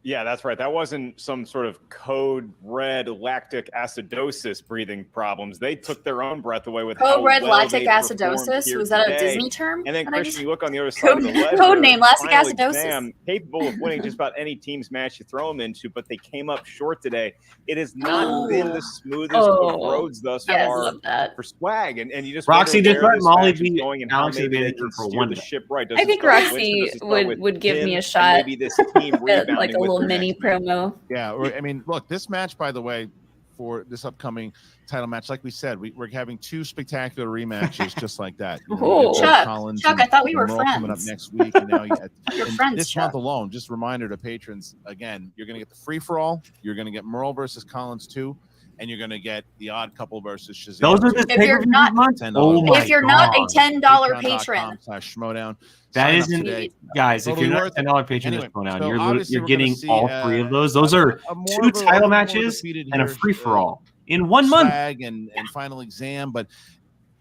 Yeah, that's right. That wasn't some sort of code red lactic acidosis breathing problems. They took their own breath away with
Code
how
red
well
lactic
they performed
acidosis?
here
Was that a
today.
Disney term?
And then,
that I
Christian,
just-
you look on the other side of the ledger.
Code name lactic
Final
acidosis.
Exam, capable of winning just about any team's match you throw them into, but they came up short today. It has not been the smoothest of roads thus far for Swag, and you just
Roxy,
wonder
just
where
let
this
Molly
match is
be
going and how
Alex
maybe they
advantage
can
for
steer
one
the
day.
ship right. Does
I
it
think
start with
Roxy
Winston? Does it start with
would give me
Tim?
a shot
And maybe this team
at
rebounding
like a
with
little
their
mini
next match.
promo.
Yeah, I mean, look, this match, by the way, for this upcoming title match, like we said, we're having 2 spectacular rematches just like that. You know,
Oh.
you get
Chuck,
Collins
Chuck,
and
I thought we were
Merle coming up
friends.
next week, and now you got
You're
and
friends,
this
Chuck.
month alone. Just a reminder to patrons again, you're going to get the free for all, you're going to get Merle versus Collins 2, and you're going to get the Odd Couple versus Shazam.
Those are the
If you're not-
Oh my
if you're not a
God.
$10 patron,
Schmoedown.
That
Sign up
isn't,
today.
guys.
Totally
if you're
worth
not
it.
$10 patron
Anyway,
this going down,
so
you're
obviously
you're
we're gonna
getting
see,
all 3 of those. Those are
a more
2
of a-
title
more
matches
defeated
and a
here,
free for all in 1 month.
Swag and final exam, but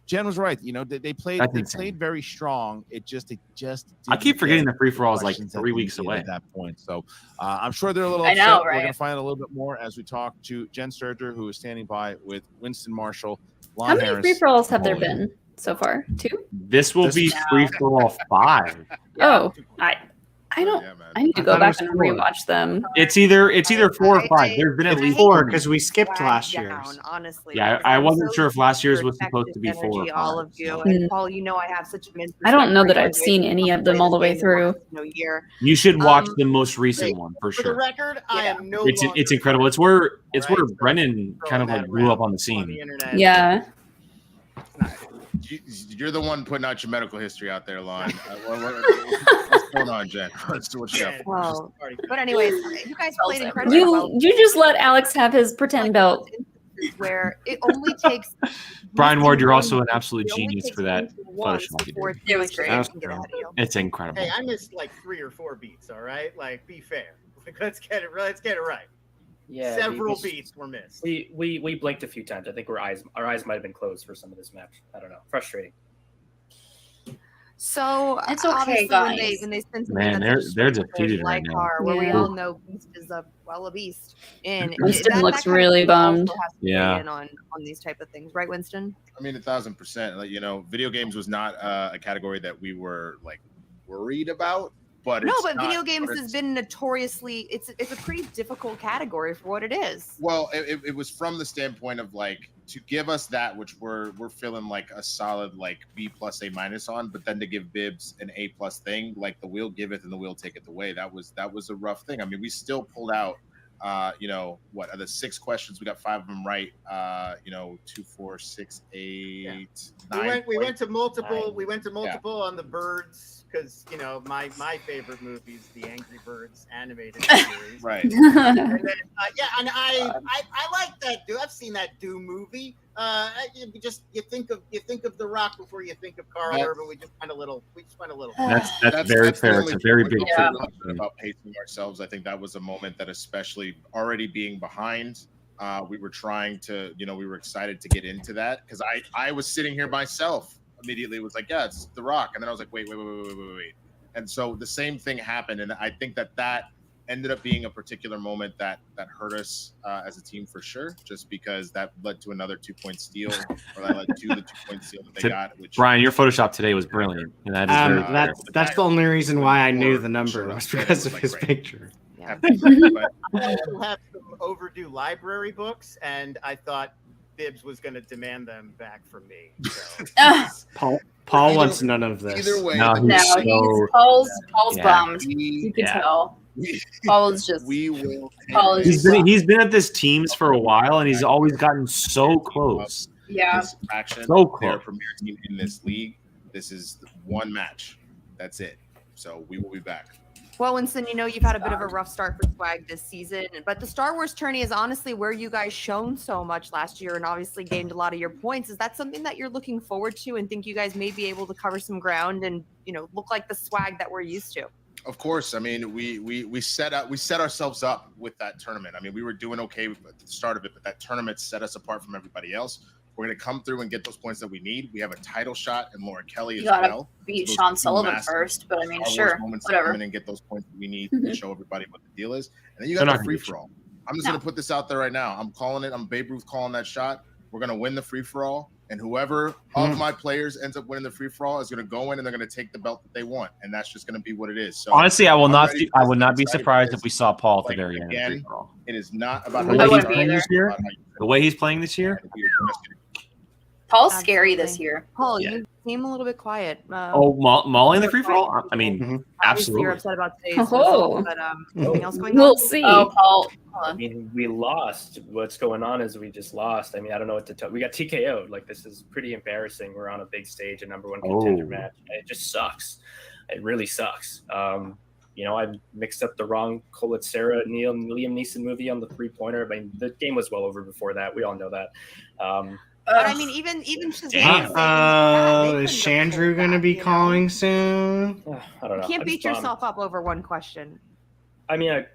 Jen was right. You know, they played
That's
they
insane.
played very strong. It just
I keep
didn't
forgetting
get
the free for all is like
questions that
3
they
weeks
needed
away.
at that point. So I'm sure they're a little
I
upset.
know,
We're
right?
going to find out a little bit more as we talk to Jen Sturger, who is standing by with Winston Marshall. Lon
How many
Harris,
free for alls have there
Napoleon.
been so far? 2?
This will be free for all 5.
Oh, I don't. I need to
I
go
thought it
back
was
and
4.
rewatch them.
It's either 4 or 5. There's been at least
4 because we skipped last
down,
year's.
honestly.
Yeah,
because
I
I'm
wasn't
so
sure if last year's was
protective
supposed to be 4 or
energy,
5.
all of you.
so.
And Paul, you know I have such immense
I don't know
respect
that
for
I've
you.
seen any of them all the way through.
No year.
You should watch the most recent one for
For the
sure.
record, I am no
It's
longer
incredible. It's where Brennan kind of like grew up on the scene.
Yeah.
You're the one putting out your medical history out there, Lon. What's going on, Jen? What you got?
Well, but anyways, you guys played incredibly well.
You just let Alex have his pretend belt.
Where it only takes
Brian Ward, you're also an absolute
it only
genius
takes
for that
once
Photoshop you
before
did.
It was great.
That was
can get ahead of you.
It's incredible.
Hey, I missed like 3 or 4 beats. All right, like be fair. Let's get it right.
Yeah,
Several beats were missed.
We blinked a few times. I think our eyes might have been closed for some of this match. I don't know. Frustrating.
So
It's okay,
obviously
guys.
when they send something
Man,
that's
they're
a
defeated right
like
now.
car, where we
Yeah.
all know Beast is a beast, and
Winston looks
kind of
really
thing
bummed.
also has to weigh
Yeah.
in on these type of things, right, Winston?
I mean, 1,000%. Like, you know, video games was not a category that we were like worried about, but
No,
it's
but
not-
video games
but
has been notoriously it's a pretty difficult category for what it is.
Well, it was from the standpoint of like to give us that, which we're feeling like a solid like B plus A minus on, but then to give Bibbs an A plus thing, like the wheel giveth and the wheel taketh away. That was a rough thing. I mean, we still pulled out. You know what? Of the 6 questions, we got 5 of them right. 2, 4, 6, 8, 9.
We went to multiple.
9.
We went to multiple on the birds because you know my favorite movie is the Angry Birds animated series.
Right.
And then, and I like that. I've seen that Doom movie. You think of The Rock before you think of Carl Urban. We just went a little.
That's very fair. It's a very big
about pacing ourselves. I think that was a moment that, especially already being behind, we were trying to, we were excited to get into that because I was sitting here myself. Immediately was like, yeah, it's The Rock, and then I was like, wait, and so the same thing happened, and I think that ended up being a particular moment that hurt us as a team for sure, just because that led to another 2-point steal, or that led to the 2-point steal that they got. Which
Brian, your Photoshop today was brilliant. And that is very fair.
That's the only reason why I knew the number was because of his picture.
I also have some overdue library books, and I thought Bibbs was going to demand them back from me. So.
Paul wants none of this.
Either way,
No,
Paul's bummed. You can tell. Paul is just.
We will.
Paul is
He's been at this teams for a while, and he's always gotten so close.
Yeah.
This faction,
So close.
they're a premier team in this league. This is one match. That's it. So we will be back.
Well, Winston, you know you've had a bit of a rough start for Swag this season, but the Star Wars tourney is honestly where you guys shone so much last year and obviously gained a lot of your points. Is that something that you're looking forward to and think you guys may be able to cover some ground and, you know, look like the Swag that we're used to?
Of course. I mean, we set ourselves up with that tournament. I mean, we were doing okay at the start of it, but that tournament set us apart from everybody else. We're going to come through and get those points that we need. We have a title shot and Laura Kelly
You
as
gotta
well.
beat
So those
Sean
two
Sullivan
massive
first, but I mean,
Star Wars
sure,
moments to
whatever.
come in and get those points that we need to show everybody what the deal is. And then you
They're
got
not
the
gonna
free for all. I'm just going to put this out there right now. I'm calling it. I'm Babe Ruth calling that shot. We're going to win the free for all, and whoever of my players ends up winning the free for all is going to go in and they're going to take the belt that they want, and that's just going to be what it is. So
Honestly, I would not be
excited for
surprised
this.
if we saw Paul at the
Like,
very end.
again, it is not about
The way he's playing this year. The way he's playing this year.
Paul's scary this year.
Paul,
Yeah.
you seem a little bit quiet.
Molly in the free for all. I mean,
Obviously,
absolutely.
you're upset about today's
Oh.
result, but anything else going on?
We'll see.
Oh, Paul.
I mean, we lost. What's going on is we just lost. I mean, I don't know what to tell. We got TKO'd. Like, this is pretty embarrassing. We're on a big stage, a #1 contender match. It just sucks. It really sucks. You know, I mixed up the wrong Colette Sarah Liam Neeson movie on the 3-pointer. I mean, the game was well over before that. We all know that.
But I mean, even Shazam.
Is Chandru going to be calling soon?
I don't know.
You can't
I'm
beat
just
yourself up over one question.
I mean, I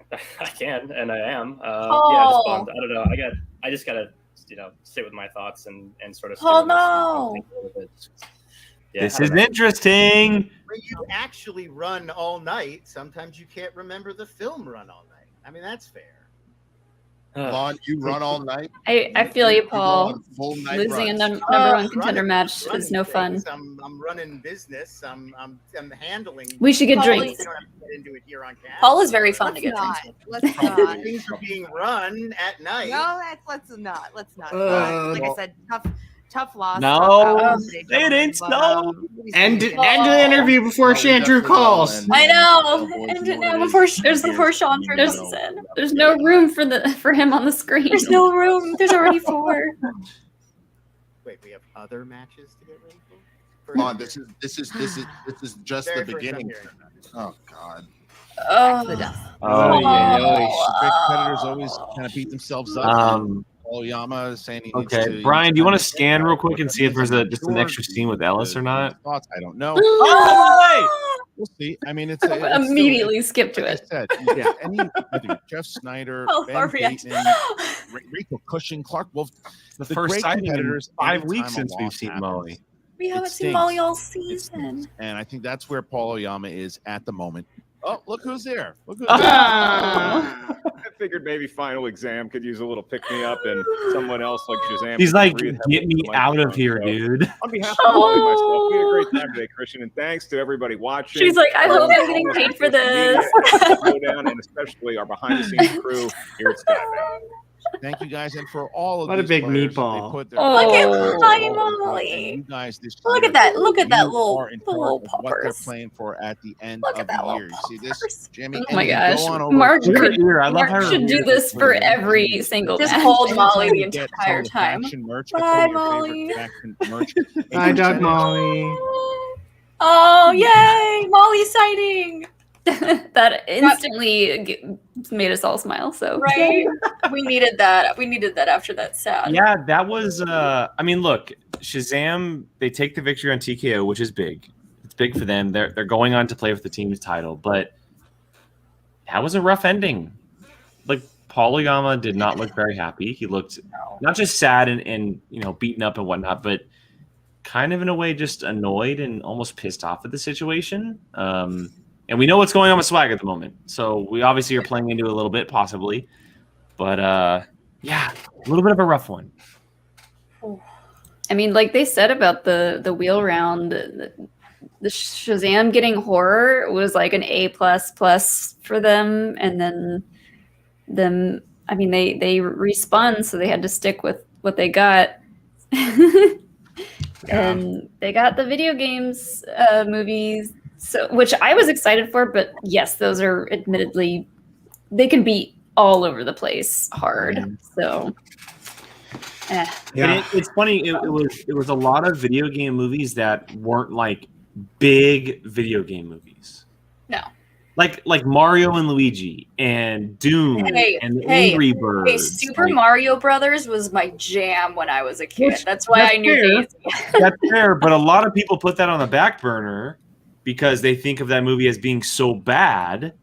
can, and I am. Yeah, I
Oh.
just bummed. I don't know. I just gotta, you know, sit with my thoughts and sort of.
Oh,
sit with my
no.
think a little bit. Yeah,
This
I don't
is
know.
interesting.
When you actually run all night, sometimes you can't remember the film run all night. I mean, that's fair.
Lon, you run all night.
I feel you,
go
Paul.
on full night
Losing
runs.
a number 1 contender match
Running
is no fun.
things. I'm running business. I'm handling.
We should get
Paul,
drinks.
you don't have to get into it here on camera.
Paul is very fun to
Let's
get
not.
drinks
Let's not.
Things are being run at night.
No, let's not. Let's not. Like I said, tough loss.
No,
tough
they didn't know.
End the interview before Chandru calls.
I know. And now before Sean
There's,
comes in.
there's no room for him on the screen.
There's no room. There's already 4.
Wait, we have other matches to get ready for?
Lon, this is just
Very
the
first
beginning.
time hearing
Oh God.
Oh yeah, strict competitors always kind of beat themselves up. Oyama saying he needs
Okay,
to.
Brian, do you want to scan real quick and see if there's just an extra scene with Ellis or not?
Thoughts? I don't know.
Oh,
We'll see. I mean, it's
Immediately skip to
like
it.
I said, yeah. Whether Jeff Snyder,
Oh,
Ben
our reaction.
Bateman, Rico Cushing, Clark Wolf,
The
the
first
great
sighting in
competitors.
5
anytime
weeks
a
since we've
loss
seen
happens,
Molly.
We haven't seen
stinks.
Molly all season.
and I think that's where Paul Oyama is at the moment. Oh, look who's there! Look who's
Ah.
there! I figured maybe final exam could use a little pick me up, and someone else like Shazam.
He's
could
like,
breathe
get
heavily
me
into the
out of
microphone."
here,
So,
dude.
On behalf of Molly and myself, we had a great time today, Christian, and thanks to everybody watching.
She's like, I hope
All
I'm getting
of our
paid for
social media,
this.
Schmoedown, and especially our behind-the-scenes crew here at Skybound. Thank you guys, and for all of
What a
these
big
players,
meatball.
they put their
Oh.
Look at
Oh.
Hi,
and
Molly.
you guys this
Look
year,
at that. Look at that
you
little
are in
the
charge
little
of what they're
poppers.
playing for at the end
Look
of
at that
the
little
year. You see this,
poppers.
Jimmy?
Oh my
and then
gosh.
go on over
Mark
to-
Look at
could,
her. I love
Mark
how
should do this for every single
Just
match.
hold Molly the
Anytime you get
entire
some of the
time.
faction merch,
Bye,
get some of your
Molly.
favorite faction merch.
Hi, Doug Molly.
Oh, yay! Molly sighting.
That instantly made us all smile. So
Right? We needed that. We needed that after that sad.
Yeah, that was. I mean, look, Shazam. They take the victory on TKO, which is big. It's big for them. They're going on to play for the team's title, but that was a rough ending. Like Paul Oyama did not look very happy. He looked not just sad and beaten up and whatnot, but kind of in a way just annoyed and almost pissed off at the situation. And we know what's going on with Swag at the moment, so we obviously are playing into it a little bit, possibly. But yeah, a little bit of a rough one.
I mean, like they said about the wheel round, the Shazam getting horror was like an A++ for them, and then I mean they respun, so they had to stick with what they got. And they got the video games movies, so which I was excited for, but yes, those are admittedly they can be all over the place hard. So,
And it's funny. It was a lot of video game movies that weren't like big video game movies.
No.
Like Mario and Luigi and Doom and Angry Birds.
Hey, Super Mario Brothers was my jam when I was a kid. That's why I knew Daisy.
That's fair, but a lot of people put that on the back burner because they think of that movie as being so bad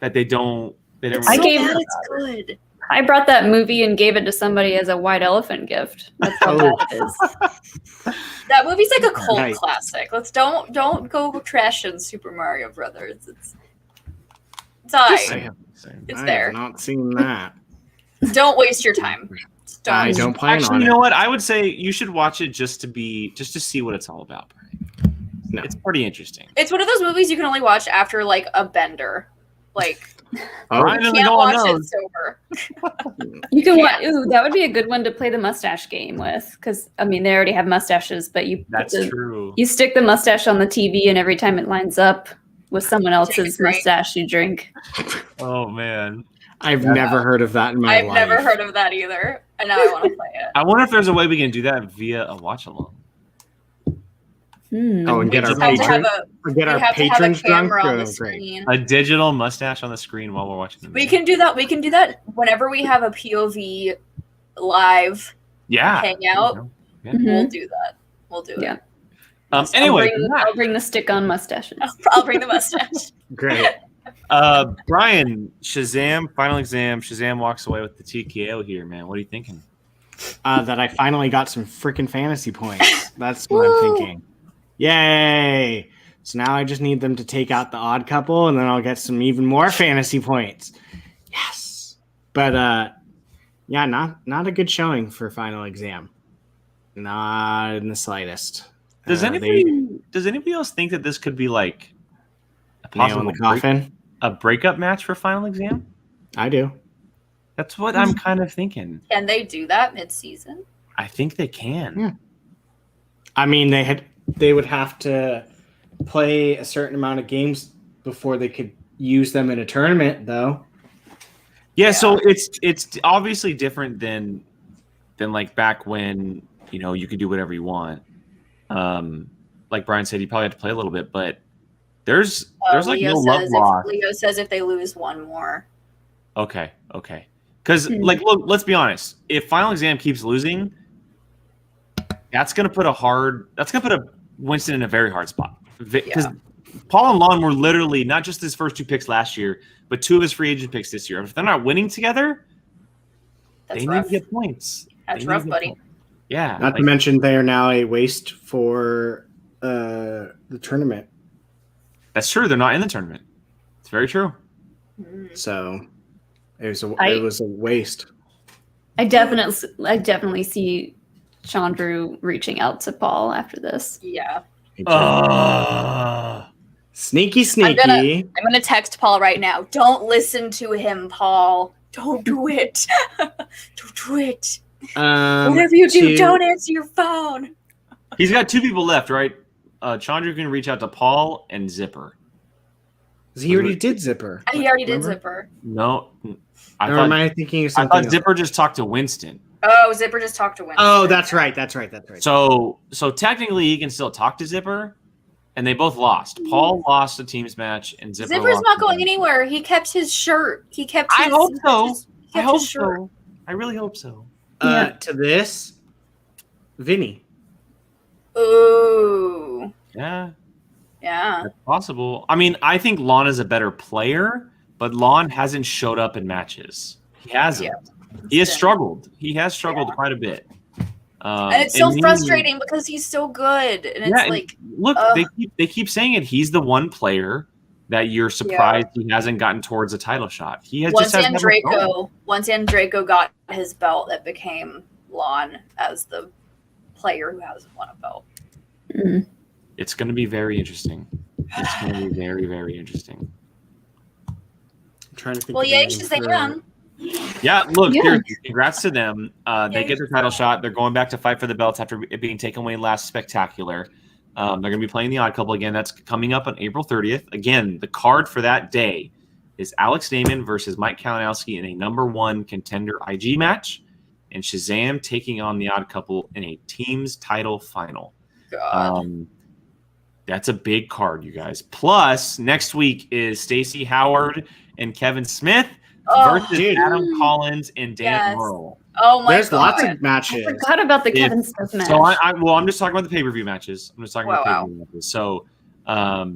that they don't.
It's good.
I brought that movie and gave it to somebody as a white elephant gift. That's how bad it is.
That movie's like a cult classic. Let's don't go trashing Super Mario Brothers. It's all right. It's there.
I've not seen that.
Don't waste your time.
I don't plan
Actually,
on
you
it.
know what? I would say you should watch it just to see what it's all about.
No.
It's pretty interesting.
It's one of those movies you can only watch after like a bender. Like you can't watch it sober.
You can watch. Ooh, that would be a good one to play the mustache game with, because I mean they already have mustaches, but
That's true.
You stick the mustache on the TV, and every time it lines up with someone else's mustache, you drink.
Oh man,
I've never heard of that in my
I've
life.
never heard of that either, and now I want to play it.
I wonder if there's a way we can do that via a watch along.
Oh, and get our patrons drunk. Oh, great.
A digital mustache on the screen while we're watching the movie.
We can do that. We can do that whenever we have a POV live hangout.
Yeah.
We'll do that. We'll do it.
Anyway,
I'll bring the stick-on mustaches.
I'll bring the mustache.
Great.
Brian, Shazam, final exam. Shazam walks away with the TKO here, man. What are you thinking?
That I finally got some freaking fantasy points. That's what I'm thinking. Yay! So now I just need them to take out the odd couple, and then I'll get some even more fantasy points. Yes. But yeah, not a good showing for final exam. Not in the slightest.
Does anybody else think that this could be like a
nail in the coffin?
A breakup match for final exam?
I do.
That's what I'm kind of thinking.
Can they do that mid-season?
I think they can.
Yeah. I mean, they would have to play a certain amount of games before they could use them in a tournament, though.
Yeah, so it's obviously different than like back when you could do whatever you want. Like Brian said, you probably have to play a little bit, but there's like no love lost.
Leo says if they lose one more.
Okay. Because look, let's be honest. If final exam keeps losing, that's gonna put Winston in a very hard spot. Because Paul and Lon were literally not just his first two picks last year, but two of his free agent picks this year. If they're not winning together, they need to get points.
That's rough, buddy.
Yeah.
Not to mention they are now a waste for the tournament.
That's true. They're not in the tournament. It's very true.
So it was a waste.
I definitely see Chandru reaching out to Paul after this.
Yeah.
Sneaky.
I'm gonna text Paul right now. Don't listen to him, Paul. Don't do it. Don't do it. Whatever you do, don't answer your phone.
He's got two people left, right? Chandru can reach out to Paul and Zipper.
He already did Zipper.
He already did Zipper.
No.
Am I thinking of something?
I thought Zipper just talked to Winston.
Oh, Zipper just talked to Winston.
Oh, that's right.
So technically he can still talk to Zipper, and they both lost. Paul lost the teams match, and Zipper's
not going anywhere. He kept his shirt.
I hope so. I really hope so.
To this, Vinny.
Ooh.
Yeah.
Yeah.
That's possible. I mean, I think Lon is a better player, but Lon hasn't showed up in matches. He hasn't. Yeah. He has struggled. He has struggled quite a bit.
And it's so frustrating because he's so good. And it's like,
look, they keep saying it. He's the one player that you're surprised he hasn't gotten towards a title shot. He has
once Andreyko got his belt, it became Lon as the player who hasn't won a belt.
Mm-hmm.
It's going to be very interesting. It's going to be very, very interesting.
I'm trying to think.
Well, yay, Shazam.
Yeah, look, congrats to them. They get their title shot. They're going back to fight for the belts after it being taken away last Spectacular. They're going to be playing the Odd Couple again. That's coming up on April 30th. Again, the card for that day is Alex Damon versus Mike Kalinowski in a number 1 contender IG match, and Shazam taking on the Odd Couple in a team's title final.
God.
That's a big card, you guys. Plus, next week is Stacey Howard and Kevin Smith versus Adam Collins and Dan Earl.
Oh my
There's lots of matches.
I forgot about the Kevin Smith match.
So I'm just talking about the pay-per-view matches. I'm just talking about the pay-per-view matches. So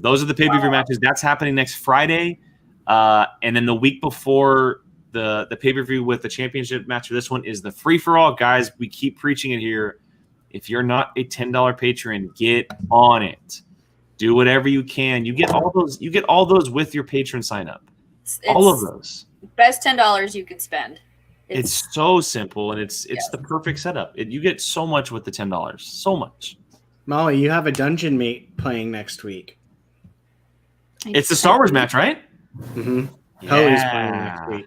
those are the pay-per-view matches. That's happening next Friday. And then the week before the pay-per-view with the championship match for this one is the free-for-all. Guys, we keep preaching it here. If you're not a $10 patron, get on it. Do whatever you can. You get all those with your patron sign up. All of those.
Best $10 you can spend.
It's so simple, and it's the perfect setup. You get so much with the $10. So much.
Molly, you have a dungeon mate playing next week.
It's the Star Wars match, right?
Mm-hmm.
Yeah.
Hoey's playing next week.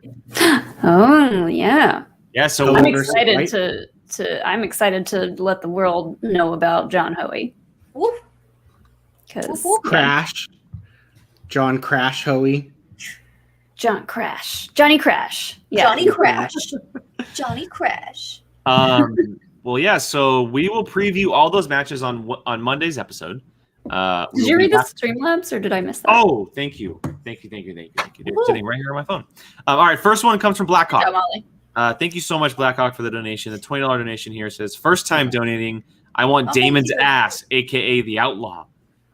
Oh yeah.
Yeah. So
I'm excited I'm excited to let the world know about John Hoey. Because
Crash. John Crash Hoey.
Johnny Crash. Yeah.
Johnny Crash. Johnny Crash.
Well, yeah. So we will preview all those matches on Monday's episode.
Did you read the Streamlabs, or did I miss that?
Oh, thank you. They're sitting right here on my phone. All right, first one comes from Blackhawk.
Yeah, Molly.
Thank you so much, Blackhawk, for the donation. The $20 donation here says, first time donating. I want Damon's ass, a.k.a. the Outlaw.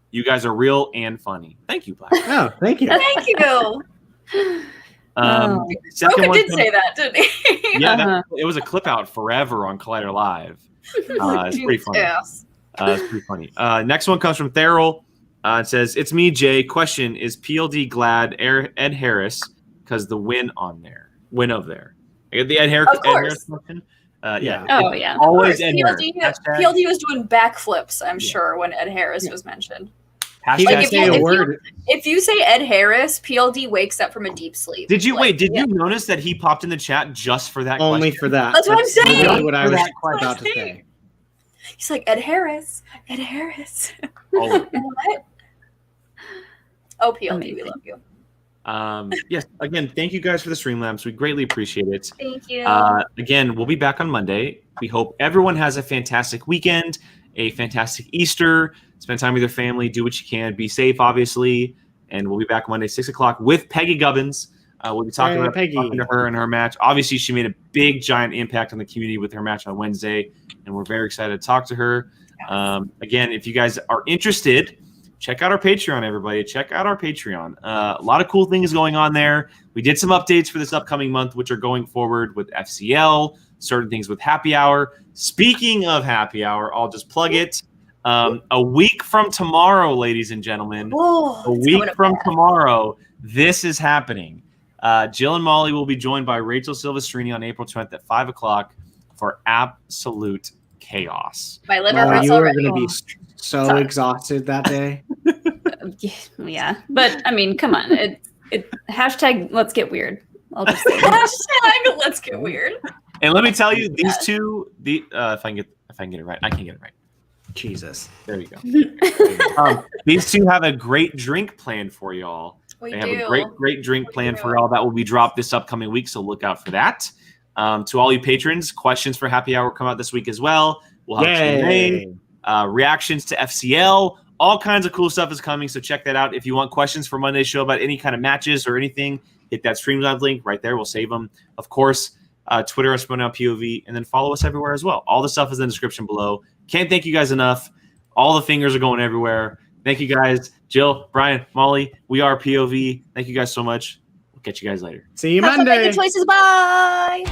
You guys are real and funny. Thank you, Blackhawk.
Oh, thank you.
Thank you.
Second one
did say that, didn't he?
Yeah, it was a clip out forever on Collider Live. It's pretty funny.
Yes.
It's pretty funny. Next one comes from Therrell. It says, it's me, Jay. Question, is PLD glad Ed Harris because the win of there? I get the Ed Harris question. Yeah.
Oh, yeah.
Always Ed
PLD,
Harris.
PLD was doing backflips, I'm sure, when Ed Harris was mentioned.
If
you say Ed Harris, PLD wakes up from a deep sleep.
Did you Did you notice that he popped in the chat just for that?
Only
question?
for that.
That's what I'm saying.
Exactly what I was about to say.
He's like, Ed Harris. Ed Harris.
Oh.
What? Oh, PLD, we love you.
Yes. Again, thank you guys for the Streamlabs. We greatly appreciate it.
Thank you.
Again, we'll be back on Monday. We hope everyone has a fantastic weekend, a fantastic Easter. Spend time with your family. Do what you can. Be safe, obviously. And we'll be back Monday, 6 o'clock with Peggy Gubbins. We'll be talking to her and her match. Obviously, she made a big, giant impact on the community with her match on Wednesday, and we're very excited to talk to her. Again, if you guys are interested, check out our Patreon, everybody. Check out our Patreon. A lot of cool things going on there. We did some updates for this upcoming month, which are going forward with FCL, certain things with Happy Hour. Speaking of Happy Hour, I'll just plug it. A week from tomorrow, ladies and gentlemen, tomorrow, this is happening. Jill and Molly will be joined by Rachel Silvestrini on April 20th at 5 o'clock for Absolute Chaos.
My liver
you are
already.
going to be so exhausted that day.
Yeah, but I mean, come on. It hashtag let's get weird. I'll just say
hashtag let's get weird.
And let me tell you, these two, if I can get it right, I can get it right.
Jesus,
there you go. These two have a great drink planned for y'all. They have a great drink planned for y'all that will be dropped this upcoming week, so look out for that. To all you patrons, questions for Happy Hour come out this week as well. We'll have Q&A, reactions to FCL. All kinds of cool stuff is coming, so check that out. If you want questions for Monday's show about any kind of matches or anything, hit that Streamlabs link right there. We'll save them. Of course, Twitter at Schmoedown POV, and then follow us everywhere as well. All the stuff is in the description below. Can't thank you guys enough. All the fingers are going everywhere. Thank you guys. Jill, Brian, Molly, we are POV. Thank you guys so much. We'll catch you guys later.
See you
Have
Monday.
some choices. Bye.